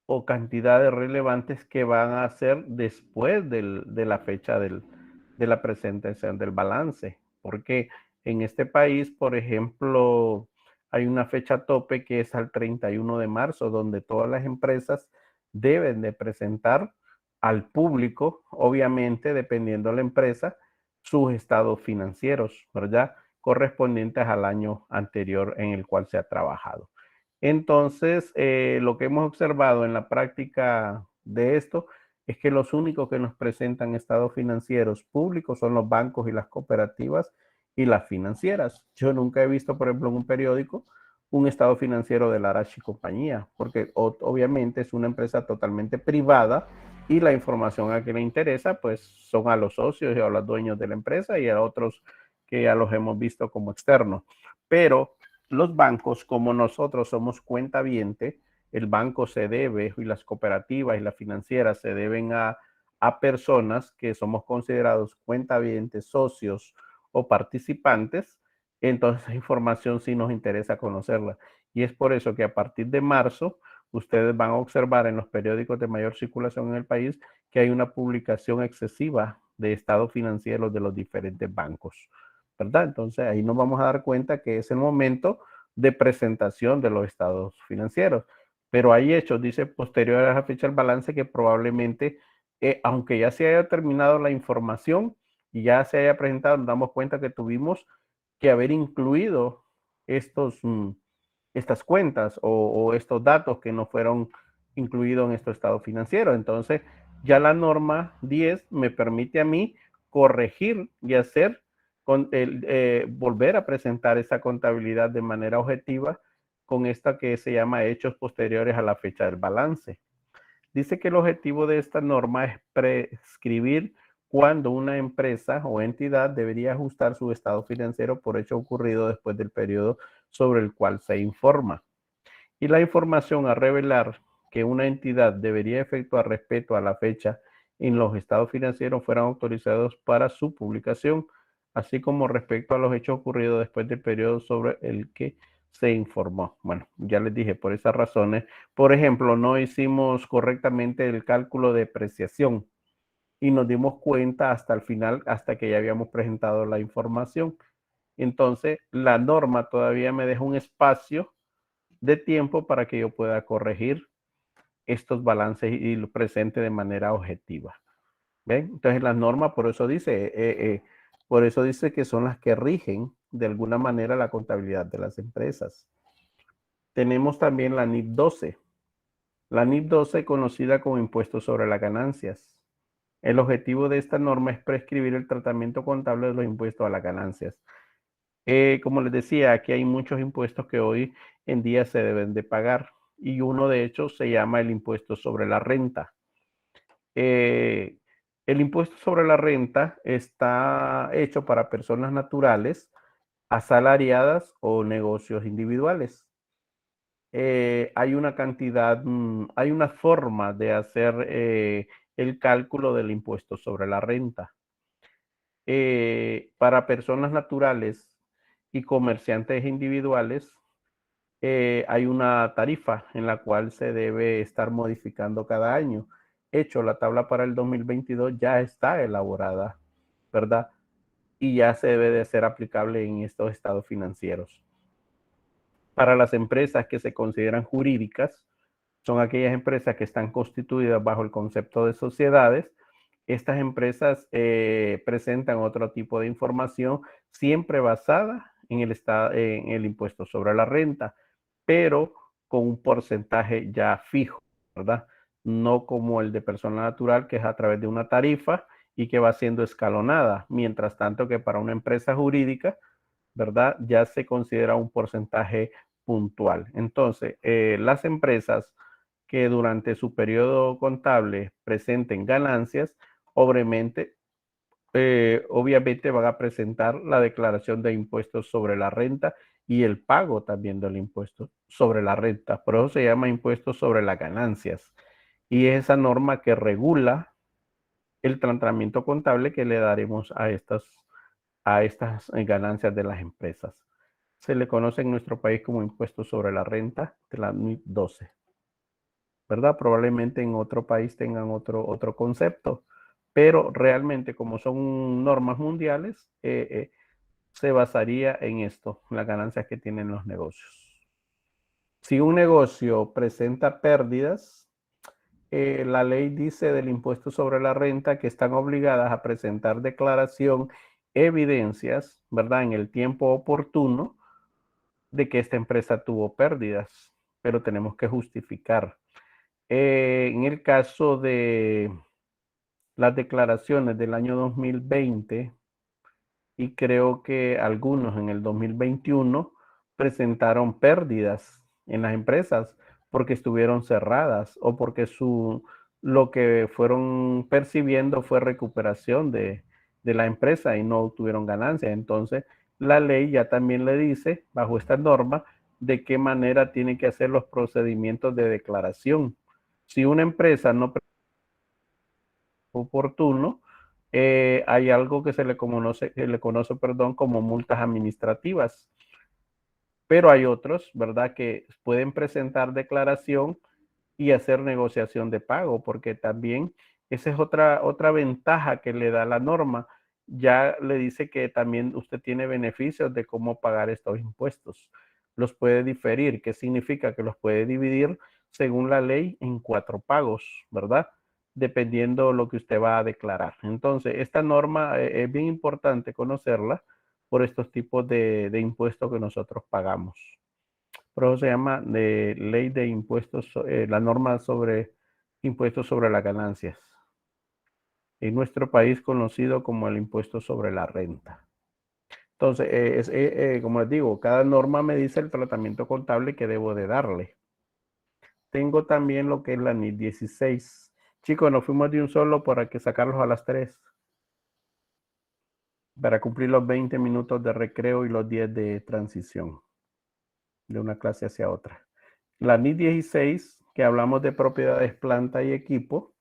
A: o cantidades relevantes que van a ser después de la fecha de la presentación del balance. Porque en este país, por ejemplo, hay una fecha tope que es al 31 de marzo, donde todas las empresas deben de presentar al público, obviamente, dependiendo de la empresa, sus estados financieros, ¿verdad? Correspondientes al año anterior en el cual se ha trabajado. Entonces, lo que hemos observado en la práctica de esto es que los únicos que nos presentan estados financieros públicos son los bancos y las cooperativas y las financieras. Yo nunca he visto, por ejemplo, en un periódico un estado financiero de la Arashi Compañía, porque obviamente es una empresa totalmente privada y la información a que le interesa, pues son a los socios y a los dueños de la empresa y a otros que ya los hemos visto como externos. Pero los bancos, como nosotros somos cuentaviente, el banco se debe, y las cooperativas y las financieras se deben a personas que somos considerados cuentavientes, socios o participantes, entonces esa información sí nos interesa conocerla. Y es por eso que a partir de marzo, ustedes van a observar en los periódicos de mayor circulación en el país que hay una publicación excesiva de estados financieros de los diferentes bancos, ¿verdad? Entonces ahí nos vamos a dar cuenta que es el momento de presentación de los estados financieros. Pero hay hechos, dice, posteriores a la fecha del balance que probablemente, aunque ya se haya terminado la información y ya se haya presentado, nos damos cuenta que tuvimos que haber incluido estas cuentas o estos datos que no fueron incluidos en estos estados financieros. Entonces, ya la norma 10 me permite a mí corregir y hacer, volver a presentar esa contabilidad de manera objetiva con esta que se llama hechos posteriores a la fecha del balance. Dice que el objetivo de esta norma es prescribir cuando una empresa o entidad debería ajustar su estado financiero por hecho ocurrido después del periodo sobre el cual se informa. Y la información a revelar que una entidad debería efectuar respecto a la fecha en los estados financieros fueran autorizados para su publicación, así como respecto a los hechos ocurridos después del periodo sobre el que se informó. Bueno, ya les dije, por esas razones, por ejemplo, no hicimos correctamente el cálculo de depreciación y nos dimos cuenta hasta el final, hasta que ya habíamos presentado la información. Entonces, la norma todavía me deja un espacio de tiempo para que yo pueda corregir estos balances y lo presente de manera objetiva. ¿Ven? Entonces, las normas, por eso dice que son las que rigen de alguna manera la contabilidad de las empresas. Tenemos también la NIP 12. La NIP 12, conocida como impuesto sobre las ganancias. El objetivo de esta norma es prescribir el tratamiento contable de los impuestos a las ganancias. Como les decía, aquí hay muchos impuestos que hoy en día se deben de pagar y uno de ellos se llama el impuesto sobre la renta. El impuesto sobre la renta está hecho para personas naturales, asalariadas o negocios individuales. Hay una cantidad, hay una forma de hacer el cálculo del impuesto sobre la renta. Para personas naturales y comerciantes individuales, hay una tarifa en la cual se debe estar modificando cada año. Hecho, la tabla para el 2022 ya está elaborada, ¿verdad? Y ya se debe de ser aplicable en estos estados financieros. Para las empresas que se consideran jurídicas, son aquellas empresas que están constituidas bajo el concepto de sociedades. Estas empresas presentan otro tipo de información, siempre basada en el impuesto sobre la renta, pero con un porcentaje ya fijo, ¿verdad? No como el de persona natural, que es a través de una tarifa y que va siendo escalonada, mientras tanto que para una empresa jurídica, ¿verdad? Ya se considera un porcentaje puntual. Entonces, las empresas que durante su periodo contable presenten ganancias, obviamente van a presentar la declaración de impuestos sobre la renta y el pago también del impuesto sobre la renta. Por eso se llama impuesto sobre las ganancias. Y es esa norma que regula el tratamiento contable que le daremos a estas ganancias de las empresas. Se le conoce en nuestro país como impuesto sobre la renta de la NIP 12. ¿Verdad? Probablemente en otro país tengan otro concepto, pero realmente como son normas mundiales, se basaría en esto, las ganancias que tienen los negocios. Si un negocio presenta pérdidas, la ley dice del impuesto sobre la renta que están obligadas a presentar declaración, evidencias, ¿verdad? En el tiempo oportuno de que esta empresa tuvo pérdidas, pero tenemos que justificar. En el caso de las declaraciones del año 2020, y creo que algunos en el 2021 presentaron pérdidas en las empresas porque estuvieron cerradas o porque lo que fueron percibiendo fue recuperación de la empresa y no tuvieron ganancias. Entonces, la ley ya también le dice, bajo esta norma, de qué manera tiene que hacer los procedimientos de declaración. Si una empresa no oportuno, hay algo que se le conoce, como multas administrativas. Pero hay otros, ¿verdad?, que pueden presentar declaración y hacer negociación de pago, porque también Esa es otra ventaja que le da la norma. Ya le dice que también usted tiene beneficios de cómo pagar estos impuestos. Los puede diferir. ¿Qué significa? Que los puede dividir según la ley en 4 pagos, ¿verdad? Dependiendo lo que usted va a declarar. Entonces, esta norma es bien importante conocerla por estos tipos de impuestos que nosotros pagamos. Por eso se llama de ley de impuestos, la norma sobre impuestos sobre las ganancias. En nuestro país conocido como el impuesto sobre la renta. Entonces, como les digo, cada norma me dice el tratamiento contable que debo de darle. Tengo también lo que es la NIT 16. Chicos, nos fuimos de un solo para que sacarlos a las 3. Para cumplir los 20 minutos de recreo y los 10 de transición de una clase hacia otra. La NIT 16, que hablamos de propiedades, planta y equipo.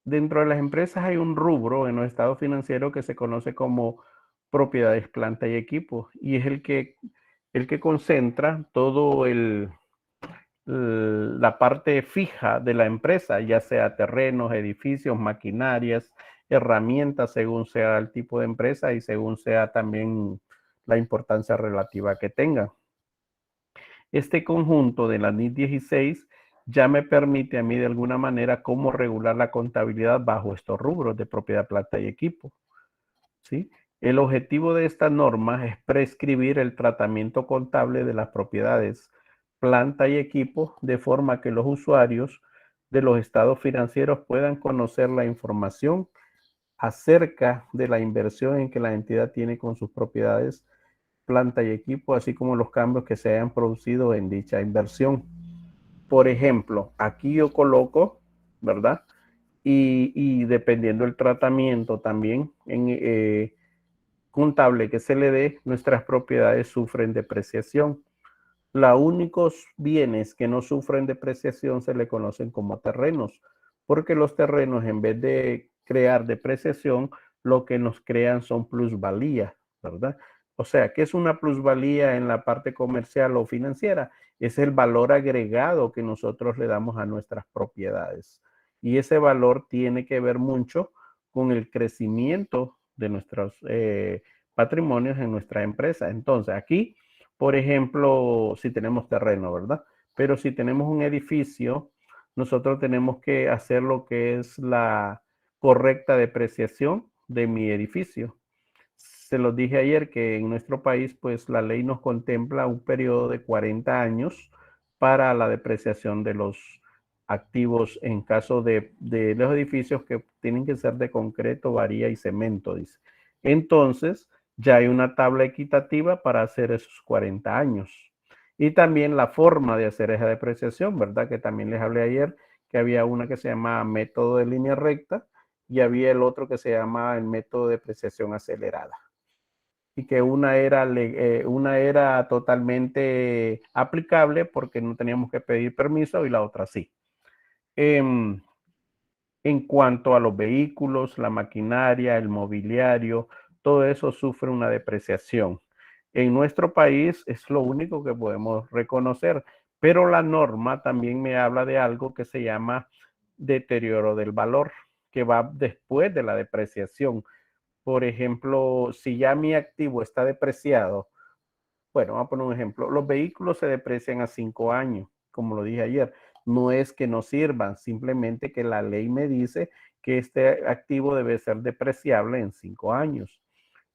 A: Dentro de las empresas hay un rubro en los estados financieros que se conoce como propiedades, planta y equipo, y es el que concentra todo la parte fija de la empresa, ya sea terrenos, edificios, maquinarias, herramientas, según sea el tipo de empresa y según sea también la importancia relativa que tenga. Este conjunto de la NIT 16 ya me permite a mí de alguna manera cómo regular la contabilidad bajo estos rubros de propiedad, planta y equipo. ¿Sí? El objetivo de esta norma es prescribir el tratamiento contable de las propiedades, planta y equipo de forma que los usuarios de los estados financieros puedan conocer la información acerca de la inversión en que la entidad tiene con sus propiedades, planta y equipo, así como los cambios que se hayan producido en dicha inversión. Por ejemplo, aquí yo coloco, ¿verdad? Y dependiendo del tratamiento también en contable que se le dé, nuestras propiedades sufren depreciación. Los únicos bienes que no sufren depreciación se le conocen como terrenos, porque los terrenos, en vez de crear depreciación, lo que nos crean son plusvalía, ¿verdad? O sea, ¿qué es una plusvalía en la parte comercial o financiera? Es el valor agregado que nosotros le damos a nuestras propiedades. Y ese valor tiene que ver mucho con el crecimiento de nuestros patrimonios en nuestra empresa. Entonces, aquí, por ejemplo, si tenemos terreno, ¿verdad? Pero si tenemos un edificio, nosotros tenemos que hacer lo que es la correcta depreciación de mi edificio. Se los dije ayer que en nuestro país, pues la ley nos contempla un periodo de 40 años para la depreciación de los activos en caso de los edificios que tienen que ser de concreto, varilla y cemento, dice. Entonces, ya hay una tabla equitativa para hacer esos 40 años. Y también la forma de hacer esa depreciación, ¿verdad? Que también les hablé ayer que había una que se llama método de línea recta y había el otro que se llama el método de depreciación acelerada. Y que una era totalmente aplicable porque no teníamos que pedir permiso y la otra sí. En cuanto a los vehículos, la maquinaria, el mobiliario, todo eso sufre una depreciación. En nuestro país es lo único que podemos reconocer, pero la norma también me habla de algo que se llama deterioro del valor, que va después de la depreciación. Por ejemplo, si ya mi activo está depreciado, bueno, vamos a poner un ejemplo. Los vehículos se deprecian a 5 años, como lo dije ayer. No es que no sirvan, simplemente que la ley me dice que este activo debe ser depreciable en 5 años.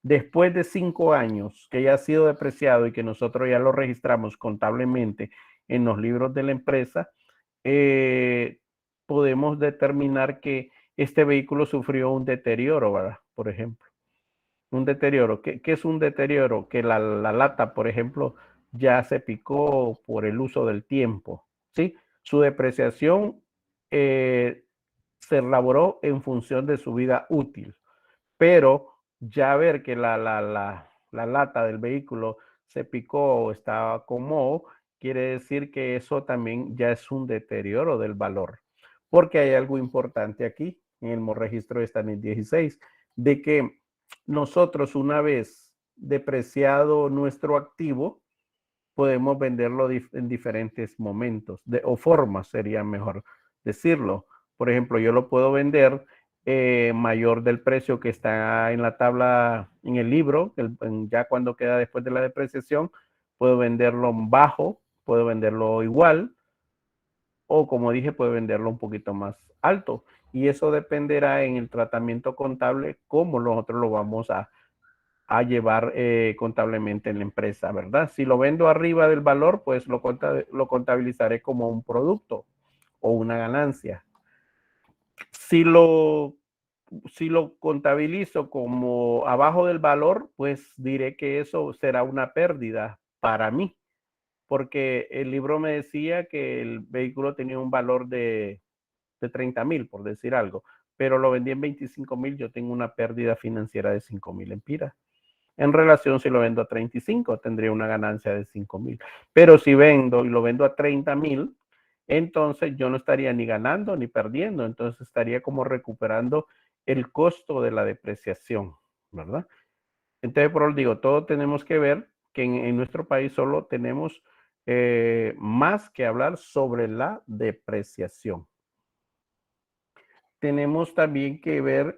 A: Después de 5 años que ya ha sido depreciado y que nosotros ya lo registramos contablemente en los libros de la empresa, podemos determinar que este vehículo sufrió un deterioro, ¿verdad? Por ejemplo. Un deterioro. ¿Qué es un deterioro? Que la lata, por ejemplo, ya se picó por el uso del tiempo, ¿sí? Su depreciación se elaboró en función de su vida útil, pero ya ver que la lata del vehículo se picó o está con moho, quiere decir que eso también ya es un deterioro del valor, porque hay algo importante aquí en el registro de esta NIT 16, de que nosotros una vez depreciado nuestro activo, podemos venderlo en diferentes momentos, o formas sería mejor decirlo. Por ejemplo, yo lo puedo vender mayor del precio que está en la tabla, en el libro, ya cuando queda después de la depreciación, puedo venderlo bajo, puedo venderlo igual, o como dije, puedo venderlo un poquito más alto. Y eso dependerá en el tratamiento contable, cómo nosotros lo vamos a llevar contablemente en la empresa, ¿verdad? Si lo vendo arriba del valor, pues lo contabilizaré como un producto o una ganancia. Si lo contabilizo como abajo del valor, pues diré que eso será una pérdida para mí, porque el libro me decía que el vehículo tenía un valor de 30,000, por decir algo, pero lo vendí en 25,000, yo tengo una pérdida financiera de 5,000 empiras. En relación, si lo vendo a 35, tendría una ganancia de 5,000. Pero si vendo y lo vendo a 30,000, entonces yo no estaría ni ganando ni perdiendo. Entonces estaría como recuperando el costo de la depreciación, ¿verdad? Entonces, por eso digo, todo tenemos que ver que en nuestro país solo tenemos más que hablar sobre la depreciación. Tenemos también que ver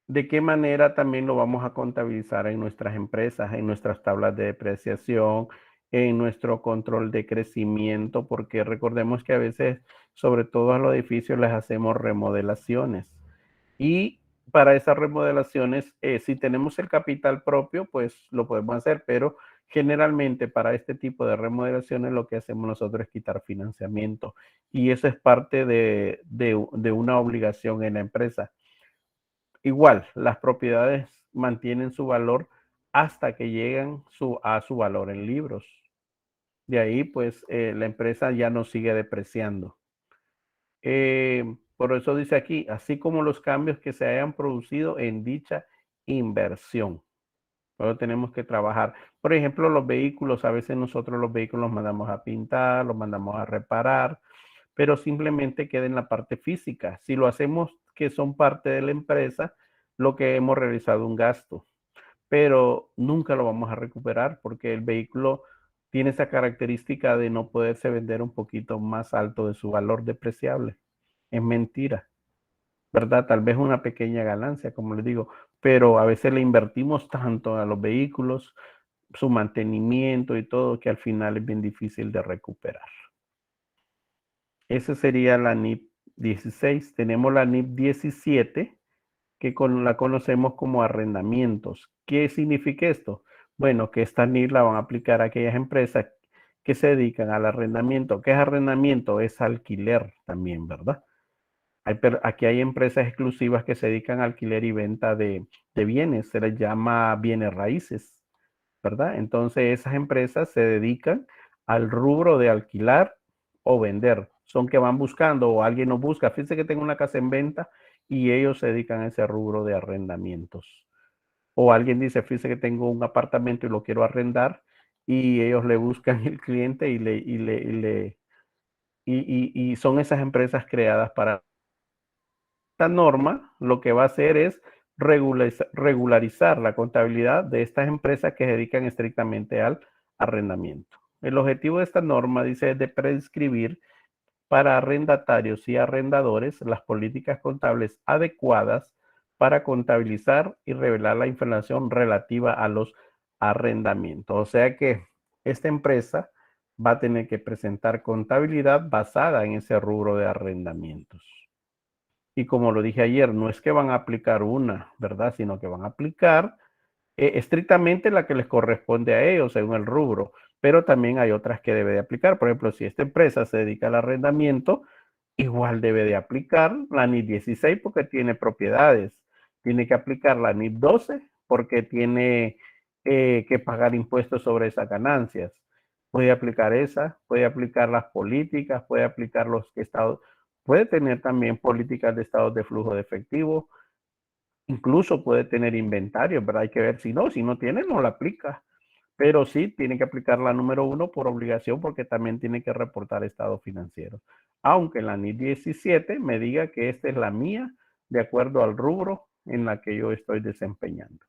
A: de qué manera también lo vamos a contabilizar en nuestras empresas, en nuestras tablas de depreciación, en nuestro control de crecimiento, porque recordemos que a veces, sobre todo a los edificios, les hacemos remodelaciones. Y para esas remodelaciones, si tenemos el capital propio, pues lo podemos hacer, pero generalmente para este tipo de remodelaciones lo que hacemos nosotros es quitar financiamiento. Y eso es parte de una obligación en la empresa. Igual, las propiedades mantienen su valor hasta que llegan a su valor en libros. De ahí, pues, la empresa ya no sigue depreciando. Por eso dice aquí, así como los cambios que se hayan producido en dicha inversión. Luego tenemos que trabajar. Por ejemplo, los vehículos, a veces nosotros los vehículos los mandamos a pintar, los mandamos a reparar, pero simplemente queda en la parte física. Si lo hacemos que son parte de la empresa, lo que hemos realizado un gasto, pero nunca lo vamos a recuperar porque el vehículo tiene esa característica de no poderse vender un poquito más alto de su valor depreciable. Es mentira, ¿verdad? Tal vez una pequeña ganancia, como les digo, pero a veces le invertimos tanto a los vehículos, su mantenimiento y todo, que al final es bien difícil de recuperar. Esa sería la NIP 16. Tenemos la NIP 17, que la conocemos como arrendamientos. ¿Qué significa esto? Bueno, que esta NIP la van a aplicar a aquellas empresas que se dedican al arrendamiento. ¿Qué es arrendamiento? Es alquiler también, ¿verdad? Aquí hay empresas exclusivas que se dedican a alquiler y venta de bienes, se les llama bienes raíces, ¿verdad? Entonces esas empresas se dedican al rubro de alquilar o vender. Son que van buscando o alguien nos busca. Fíjense que tengo una casa en venta y ellos se dedican a ese rubro de arrendamientos. O alguien dice, fíjense que tengo un apartamento y lo quiero arrendar y ellos le buscan el cliente y son esas empresas creadas para esta norma. Lo que va a hacer es regularizar la contabilidad de estas empresas que se dedican estrictamente al arrendamiento. El objetivo de esta norma dice de prescribir para arrendatarios y arrendadores las políticas contables adecuadas para contabilizar y revelar la información relativa a los arrendamientos. O sea que esta empresa va a tener que presentar contabilidad basada en ese rubro de arrendamientos. Y como lo dije ayer, no es que van a aplicar una, ¿verdad? Sino que van a aplicar estrictamente la que les corresponde a ellos según el rubro, pero también hay otras que debe de aplicar. Por ejemplo, si esta empresa se dedica al arrendamiento, igual debe de aplicar la NIF 16 porque tiene propiedades. Tiene que aplicar la NIF 12 porque tiene que pagar impuestos sobre esas ganancias. Puede aplicar esa, puede aplicar las políticas, puede aplicar los estados, puede tener también políticas de estados de flujo de efectivo, incluso puede tener inventario, ¿verdad? Hay que ver si no tiene, no la aplica. Pero sí tiene que aplicar la número 1 por obligación porque también tiene que reportar estado financiero. Aunque la NIF 17 me diga que esta es la mía de acuerdo al rubro en la que yo estoy desempeñando.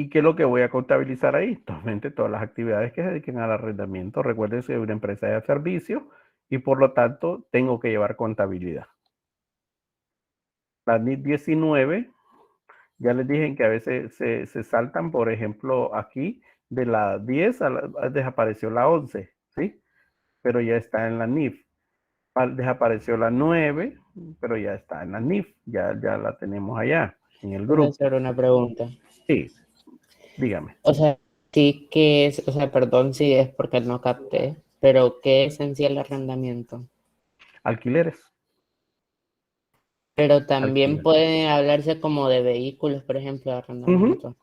A: ¿Y qué es lo que voy a contabilizar ahí? Totalmente todas las actividades que se dediquen al arrendamiento. Recuerden que soy una empresa de servicio y por lo tanto tengo que llevar contabilidad. La NIF 19, ya les dije que a veces se saltan, por ejemplo, aquí de la 10 desapareció la 11, ¿sí? Pero ya está en la NIF. Desapareció la 9, pero ya está en la NIF, ya la tenemos allá en el
D: Puedo
A: grupo.
D: hacer una pregunta.
A: Sí, dígame.
D: O sea, sí que es, o sea, perdón si es porque no capté, pero ¿qué es en sí el arrendamiento?
A: Alquileres.
D: Pero también
A: Alquileres.
D: puede hablarse como de vehículos, por ejemplo, de arrendamiento.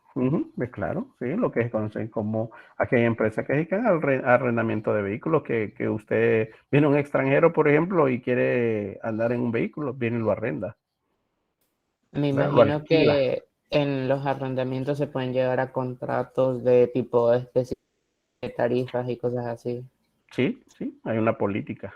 A: Pues claro, sí, lo que se conocen como aquí hay empresas que se dedican al arrendamiento de vehículos, que usted viene un extranjero, por ejemplo, y quiere andar en un vehículo, viene y lo arrenda,
D: Me
A: ¿verdad? Lo
D: imagino
A: alquila.
D: que en los arrendamientos se pueden llegar a contratos de tipo específico de tarifas y cosas así.
A: Sí, hay una política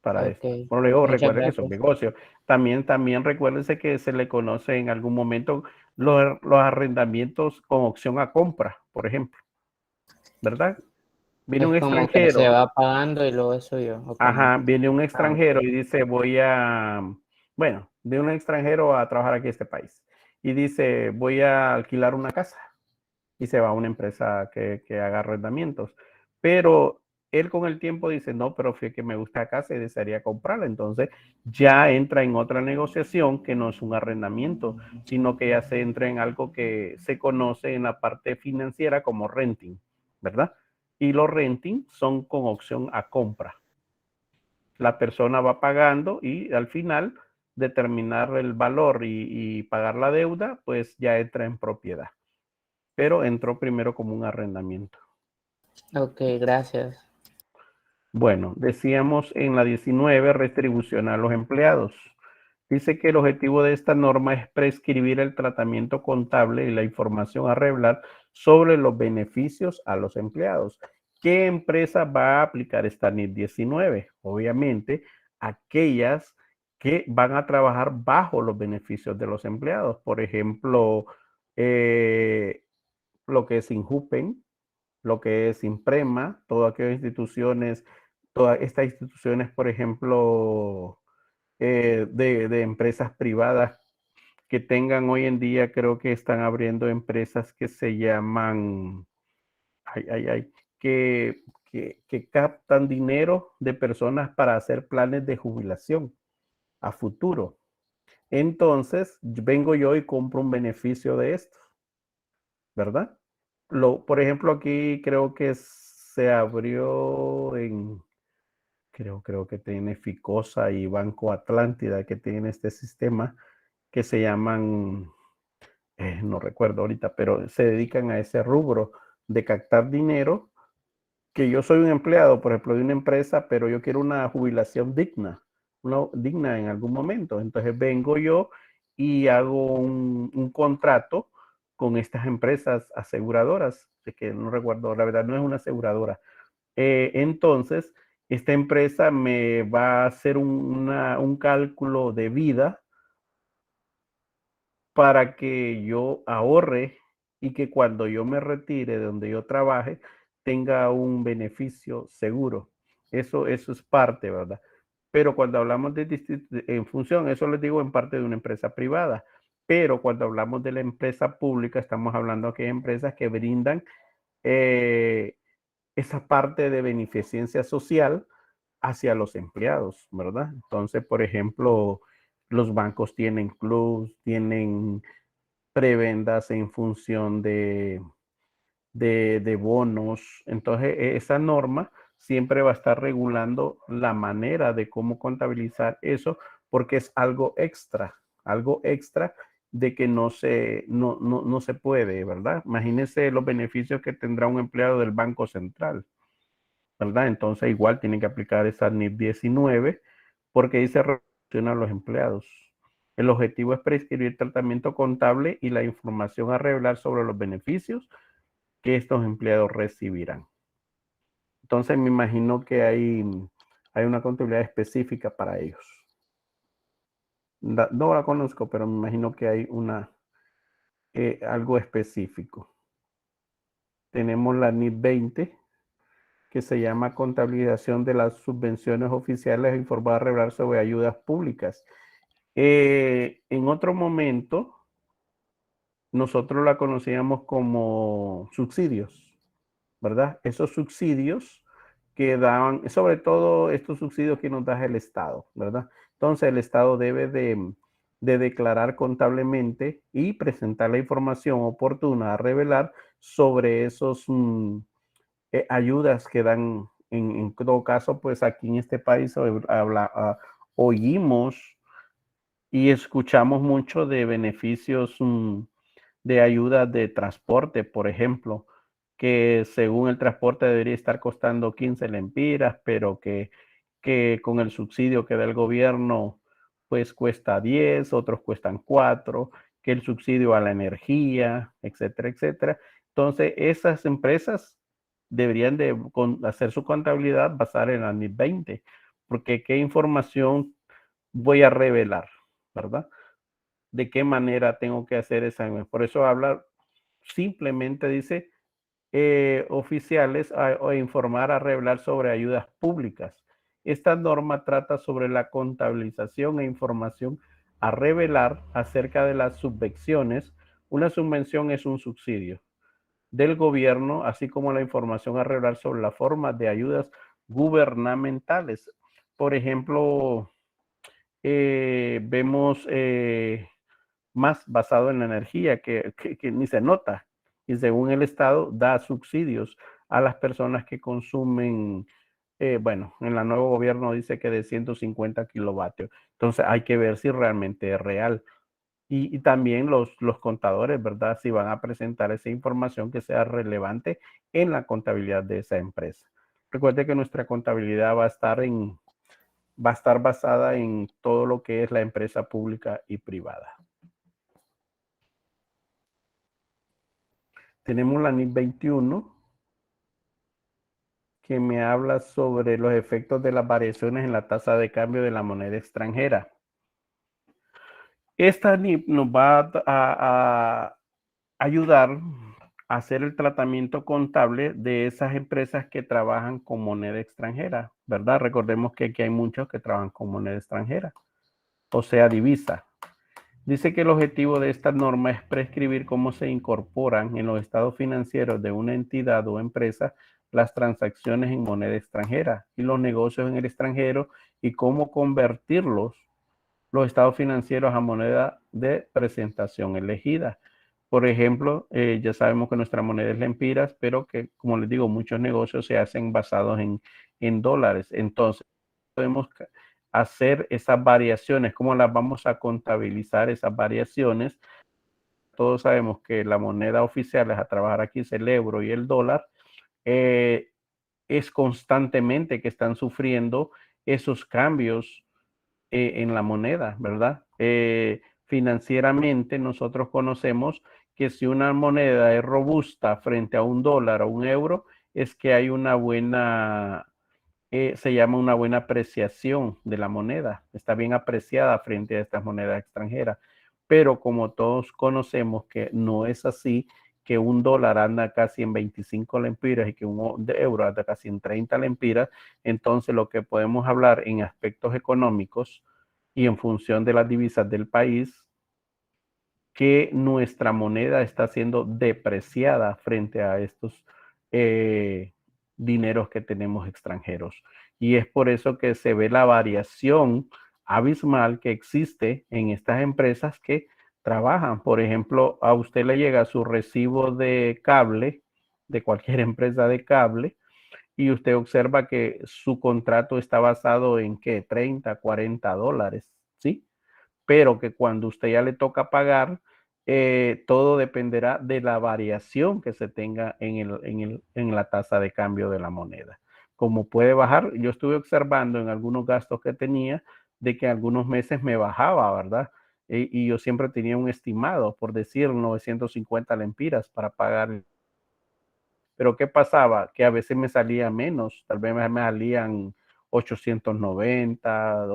A: para
D: Ok,
A: esto. Bueno, luego
D: muchas
A: recuerde que son
D: gracias.
A: negocios. También recuérdense que se le conoce en algún momento los arrendamientos con opción a compra, por ejemplo, ¿verdad? Viene
D: Es
A: un
D: como que se
A: extranjero.
D: va pagando y luego es suyo, ¿o cómo?
A: Ajá, viene un
D: Ah,
A: extranjero
D: ok.
A: y dice, bueno, de un extranjero a trabajar aquí a este país. Y dice, voy a alquilar una casa. Y se va a una empresa que haga arrendamientos. Pero él con el tiempo dice, no, pero fíjate que me gusta la casa y desearía comprarla. Entonces ya entra en otra negociación que no es un arrendamiento, sino que ya se entra en algo que se conoce en la parte financiera como renting, ¿verdad? Y los renting son con opción a compra. La persona va pagando y al final determinar el valor y pagar la deuda, pues ya entra en propiedad. Pero entró primero como un arrendamiento.
D: Ok, gracias.
A: Bueno, decíamos en la 19, retribución a los empleados. Dice que el objetivo de esta norma es prescribir el tratamiento contable y la información a revelar sobre los beneficios a los empleados. ¿Qué empresa va a aplicar esta NIF 19? Obviamente, aquellas que van a trabajar bajo los beneficios de los empleados. Por ejemplo, lo que es Injupen, lo que es Imprema, todas aquellas instituciones, todas estas instituciones, por ejemplo, de empresas privadas que tengan hoy en día, creo que están abriendo empresas que se llaman, que captan dinero de personas para hacer planes de jubilación a futuro. Entonces, vengo yo y compro un beneficio de esto, ¿verdad? Por ejemplo, aquí creo que se abrió creo que tiene Ficosa y Banco Atlántida, que tienen este sistema que se llaman, no recuerdo ahorita, pero se dedican a ese rubro de captar dinero, que yo soy un empleado, por ejemplo, de una empresa, pero yo quiero una jubilación digna, digna en algún momento. Entonces vengo yo y hago un contrato con estas empresas aseguradoras, de que no recuerdo, la verdad no es una aseguradora. Entonces, esta empresa me va a hacer un cálculo de vida para que yo ahorre y que cuando yo me retire de donde yo trabaje tenga un beneficio seguro. Eso es parte, ¿verdad? Pero cuando hablamos en función, eso les digo en parte de una empresa privada. Pero cuando hablamos de la empresa pública, estamos hablando de empresas que brindan eh, esa parte de beneficencia social hacia los empleados, ¿verdad? Entonces, por ejemplo, los bancos tienen clubs, tienen prebendas en función de bonos. Entonces, esa norma siempre va a estar regulando la manera de cómo contabilizar eso, porque es algo extra de que no se puede, ¿verdad? Imagínense los beneficios que tendrá un empleado del Banco Central, ¿verdad? Entonces, igual tienen que aplicar esa NIF 19 porque dice relaciona a los empleados. El objetivo es prescribir tratamiento contable y la información a revelar sobre los beneficios que estos empleados recibirán. Entonces me imagino que hay una contabilidad específica para ellos. No la conozco, pero me imagino que hay algo específico. tenemos la NIT 20, que se llama Contabilización de las subvenciones oficiales e informar a revelar sobre ayudas públicas. En otro momento, nosotros la conocíamos como subsidios, ¿verdad? Esos subsidios que daban, sobre todo estos subsidios que nos da el Estado, ¿verdad? Entonces el Estado debe de declarar contablemente y presentar la información oportuna a revelar sobre esos ayudas que dan. En todo caso, pues aquí en este país oímos y escuchamos mucho de beneficios de ayuda de transporte, por ejemplo, que según el transporte debería estar costando 15 lempiras, pero que con el subsidio que da el gobierno, pues cuesta 10, otros cuestan 4, que el subsidio a la energía, etcétera, etcétera. Entonces, esas empresas deberían de hacer su contabilidad basada en la NIT 20, porque qué información voy a revelar, ¿verdad? De qué manera tengo que hacer esa. Por eso habla, simplemente dice oficiales o informar a revelar sobre ayudas públicas. Esta norma trata sobre la contabilización e información a revelar acerca de las subvenciones. Una subvención es un subsidio del gobierno, así como la información a revelar sobre la forma de ayudas gubernamentales. Por ejemplo, vemos más basado en la energía que ni se nota. Y según el Estado, da subsidios a las personas que consumen, bueno, en el nuevo gobierno dice que de 150 kilovatios. Entonces hay que ver si realmente es real. Y también los contadores, ¿verdad? Si van a presentar esa información que sea relevante en la contabilidad de esa empresa. Recuerde que nuestra contabilidad va a estar basada en todo lo que es la empresa pública y privada. Tenemos la NIT 21, que me habla sobre los efectos de las variaciones en la tasa de cambio de la moneda extranjera. Esta NIT nos va a ayudar a hacer el tratamiento contable de esas empresas que trabajan con moneda extranjera, ¿verdad? Recordemos que aquí hay muchos que trabajan con moneda extranjera, o sea, divisa. Dice que el objetivo de esta norma es prescribir cómo se incorporan en los estados financieros de una entidad o empresa las transacciones en moneda extranjera y los negocios en el extranjero y cómo convertirlos, los estados financieros, a moneda de presentación elegida. Por ejemplo, ya sabemos que nuestra moneda es lempiras, pero que, como les digo, muchos negocios se hacen basados en dólares. Entonces, podemos hacer esas variaciones, cómo las vamos a contabilizar esas variaciones. Todos sabemos que la moneda oficial a trabajar aquí es el euro y el dólar. Es constantemente que están sufriendo esos cambios en la moneda, ¿verdad? Financieramente nosotros conocemos que si una moneda es robusta frente a un dólar o un euro, es que hay una buena, se llama una buena apreciación de la moneda, está bien apreciada frente a estas monedas extranjeras. Pero como todos conocemos que no es así, que un dólar anda casi en 25 lempiras y que un euro anda casi en 30 lempiras, entonces lo que podemos hablar en aspectos económicos y en función de las divisas del país, que nuestra moneda está siendo depreciada frente a estos dineros que tenemos extranjeros. Y es por eso que se ve la variación abismal que existe en estas empresas que trabajan. Por ejemplo, a usted le llega su recibo de cable, de cualquier empresa de cable, y usted observa que su contrato está basado en ¿qué? 30, 40 dólares, ¿sí? Pero que cuando usted ya le toca pagar, todo dependerá de la variación que se tenga en la tasa de cambio de la moneda. Como puede bajar, yo estuve observando en algunos gastos que tenía de que algunos meses me bajaba, ¿verdad? Y yo siempre tenía un estimado, por decir, 950 lempiras para pagar. Pero ¿qué pasaba? Que a veces me salía menos, tal vez me salían 890,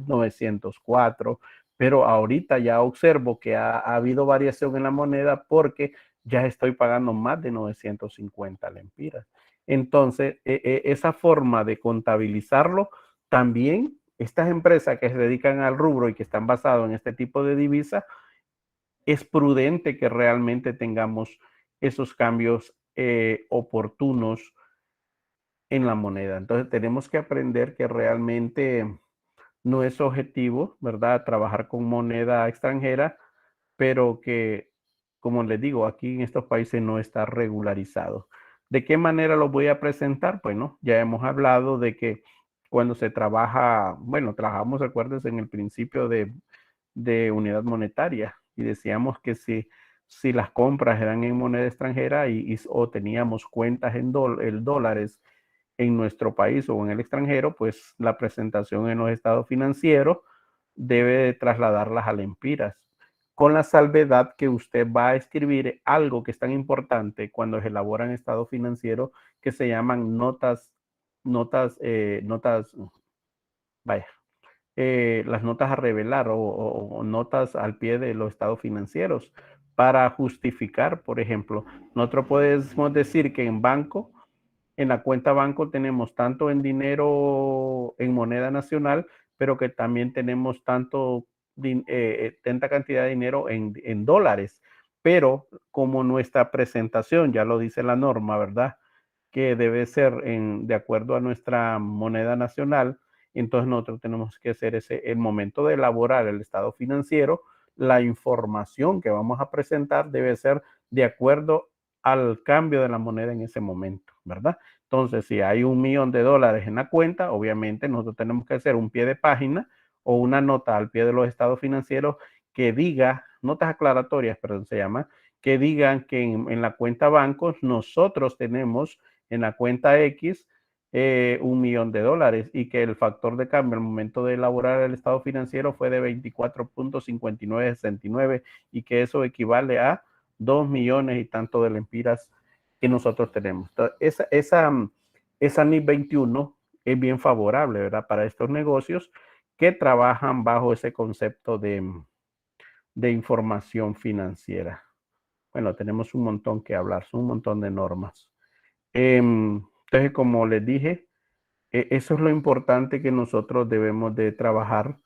A: 904, pero ahorita ya observo que ha habido variación en la moneda porque ya estoy pagando más de 950 lempiras. Entonces, esa forma de contabilizarlo, también estas empresas que se dedican al rubro y que están basadas en este tipo de divisa, es prudente que realmente tengamos esos cambios oportunos en la moneda. Entonces, tenemos que aprender que realmente no es objetivo, ¿verdad? Trabajar con moneda extranjera, pero que, como les digo, aquí en estos países no está regularizado. ¿De qué manera lo voy a presentar? Bueno, ya hemos hablado de que cuando se trabaja, bueno, trabajamos, acuérdense, en el principio de unidad monetaria y decíamos que si las compras eran en moneda extranjera o teníamos cuentas en dólares en nuestro país o en el extranjero, pues la presentación en los estados financieros debe trasladarlas a lempiras, con la salvedad que usted va a escribir algo que es tan importante cuando se elaboran estados financieros que se llaman vaya, las notas a revelar o notas al pie de los estados financieros para justificar, por ejemplo, nosotros podemos decir que en la cuenta banco tenemos tanto en dinero en moneda nacional, pero que también tenemos tanta cantidad de dinero en dólares. Pero como nuestra presentación, ya lo dice la norma, ¿verdad? Que debe ser de acuerdo a nuestra moneda nacional, entonces nosotros tenemos que hacer el momento de elaborar el estado financiero, la información que vamos a presentar debe ser de acuerdo al cambio de la moneda en ese momento, ¿verdad? Entonces, si hay $1,000,000 en la cuenta, obviamente nosotros tenemos que hacer un pie de página o una nota al pie de los estados financieros que diga, notas aclaratorias, perdón, se llama, que digan que en la cuenta bancos nosotros tenemos en la cuenta X $1,000,000 y que el factor de cambio al momento de elaborar el estado financiero fue de 24.5969 y que eso equivale a 2 millones y tanto de lempiras que nosotros tenemos. Entonces, esa NIF 21 es bien favorable, ¿verdad? Para estos negocios que trabajan bajo ese concepto de información financiera. Bueno, tenemos un montón que hablar, son un montón de normas. Entonces, como les dije, eso es lo importante que nosotros debemos de trabajar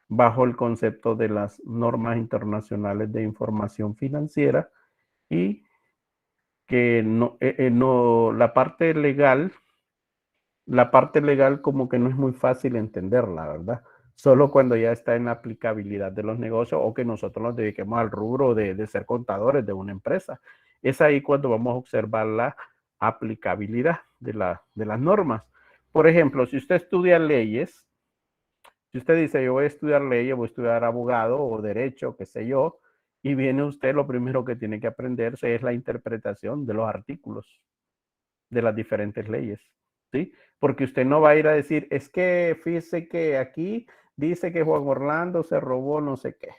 A: bajo el concepto de las normas internacionales de información financiera y que no, la parte legal como que no es muy fácil entenderla, ¿verdad? Solo cuando ya está en la aplicabilidad de los negocios o que nosotros nos dediquemos al rubro de ser contadores de una empresa. Es ahí cuando vamos a observar la aplicabilidad de las normas. Por ejemplo, si usted estudia leyes, si usted dice yo voy a estudiar leyes, voy a estudiar abogado o derecho, qué sé yo, y viene usted, lo primero que tiene que aprenderse es la interpretación de los artículos de las diferentes leyes, ¿sí? Porque usted no va a ir a decir, es que fíjese que aquí dice que Juan Orlando se robó no sé qué,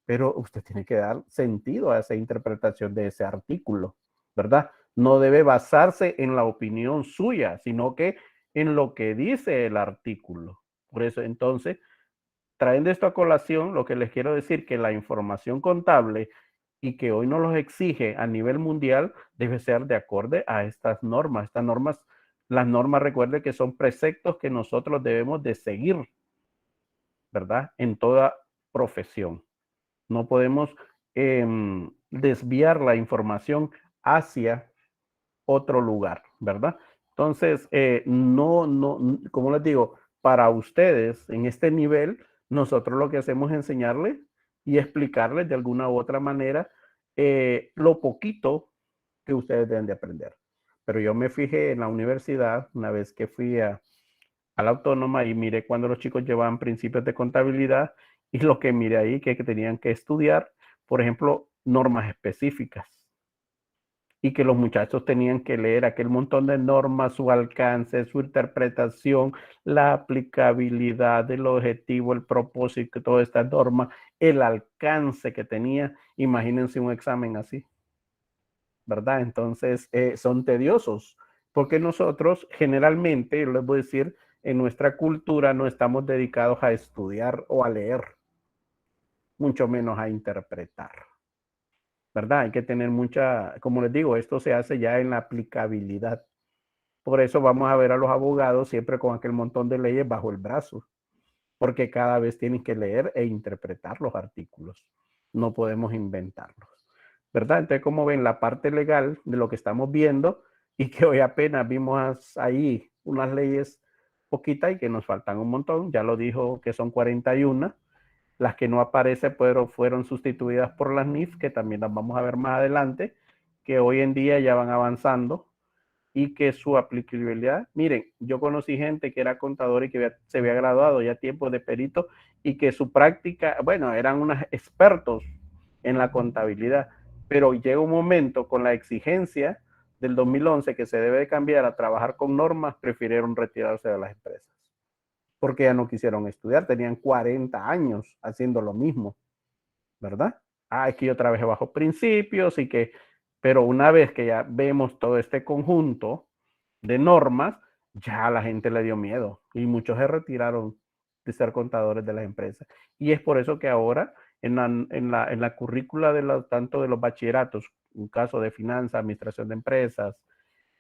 A: pero usted tiene que dar sentido a esa interpretación de ese artículo, ¿verdad? No debe basarse en la opinión suya, sino que en lo que dice el artículo. Por eso, entonces, trayendo esto a colación, lo que les quiero decir que la información contable y que hoy nos los exige a nivel mundial debe ser de acorde a estas normas. Estas normas, las normas, recuerden que son preceptos que nosotros debemos de seguir, ¿verdad? En toda profesión. No podemos desviar la información hacia otro lugar, ¿verdad? Entonces, como les digo, para ustedes en este nivel, nosotros lo que hacemos es enseñarles y explicarles de alguna u otra manera lo poquito que ustedes deben de aprender. Pero yo me fijé en la universidad, una vez que fui a la autónoma y miré cuando los chicos llevaban principios de contabilidad y lo que miré ahí que tenían que estudiar, por ejemplo, normas específicas y que los muchachos tenían que leer aquel montón de normas, su alcance, su interpretación, la aplicabilidad del objetivo, el propósito, todas estas normas, el alcance que tenía. Imagínense un examen así, ¿verdad? Entonces, son tediosos, porque nosotros generalmente, yo les voy a decir, en nuestra cultura no estamos dedicados a estudiar o a leer, mucho menos a interpretar. ¿verdad? Hay que tener mucha, como les digo, esto se hace ya en la aplicabilidad. Por eso vamos a ver a los abogados siempre con aquel montón de leyes bajo el brazo, porque cada vez tienen que leer e interpretar los artículos. No podemos inventarlos, ¿verdad? Entonces, como ven, la parte legal de lo que estamos viendo y que hoy apenas vimos ahí unas leyes poquitas y que nos faltan un montón, ya lo dijo que son 41, las que no aparecen pero fueron sustituidas por las NIF, que también las vamos a ver más adelante, que hoy en día ya van avanzando y que su aplicabilidad, miren, yo conocí gente que era contador y que se había graduado ya tiempo de perito y que su práctica, bueno, eran unos expertos en la contabilidad, pero llega un momento con la exigencia del 2011 que se debe de cambiar a trabajar con normas, prefirieron retirarse de las empresas, porque ya no quisieron estudiar, tenían 40 años haciendo lo mismo, ¿verdad? Ah, es que yo trabajé bajo principios y que, pero una vez que ya vemos todo este conjunto de normas, ya a la gente le dio miedo y muchos se retiraron de ser contadores de las empresas. Y es por eso que ahora en la currícula tanto de los bachilleratos, un caso de finanzas, administración de empresas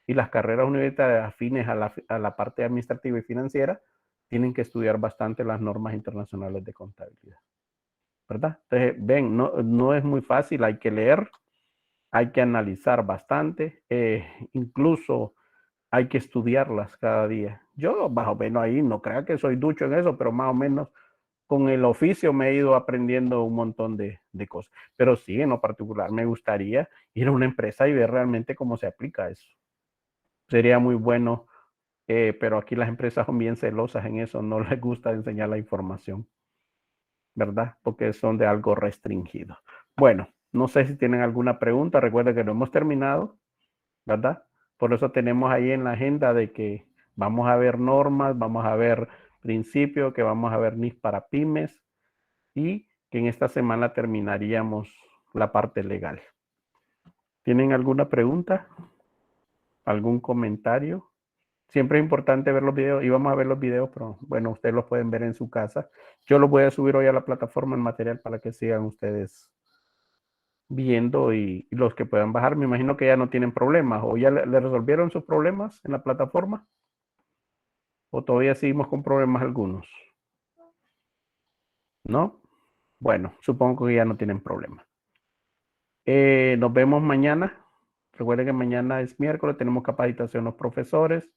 A: y las carreras universitarias afines a la parte administrativa y financiera, tienen que estudiar bastante las normas internacionales de contabilidad, ¿verdad? Entonces, ven, no es muy fácil, hay que leer, hay que analizar bastante, incluso hay que estudiarlas cada día. Yo más o menos ahí, no crea que soy ducho en eso, pero más o menos con el oficio me he ido aprendiendo un montón de cosas. Pero sí, en lo particular, me gustaría ir a una empresa y ver realmente cómo se aplica eso. Sería muy bueno, pero aquí las empresas son bien celosas en eso, no les gusta enseñar la información, ¿verdad? Porque son de algo restringido. Bueno, no sé si tienen alguna pregunta. Recuerden que no hemos terminado, ¿verdad? Por eso tenemos ahí en la agenda de que vamos a ver normas, vamos a ver principios, que vamos a ver NIF para pymes y que en esta semana terminaríamos la parte legal. ¿Tienen alguna pregunta? ¿Algún comentario? Siempre es importante ver los videos, y vamos a ver los videos, pero bueno, ustedes los pueden ver en su casa. Yo los voy a subir hoy a la plataforma en material para que sigan ustedes viendo y los que puedan bajar. Me imagino que ya no tienen problemas, o ya le resolvieron sus problemas en la plataforma, o todavía seguimos con problemas algunos. ¿No? Bueno, supongo que ya no tienen problemas. Nos vemos mañana. Recuerden que mañana es miércoles, tenemos capacitación los profesores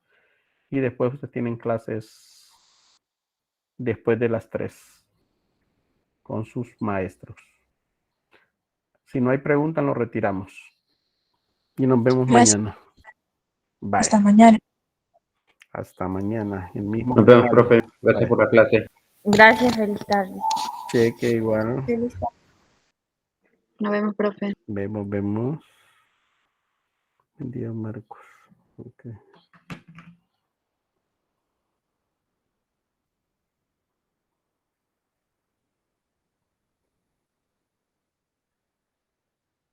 A: y después ustedes tienen clases después de las 3 con sus maestros. Si no hay preguntas, nos retiramos. Y nos vemos mañana. Bye.
B: Hasta mañana.
A: Hasta mañana. El mismo
E: Nos vemos,
A: canal.
E: profe. Gracias
A: Bye.
E: por la clase.
F: Gracias, feliz tarde.
A: Cheque igual.
F: Nos vemos, profe.
A: Vemos. Buen día, Marcos.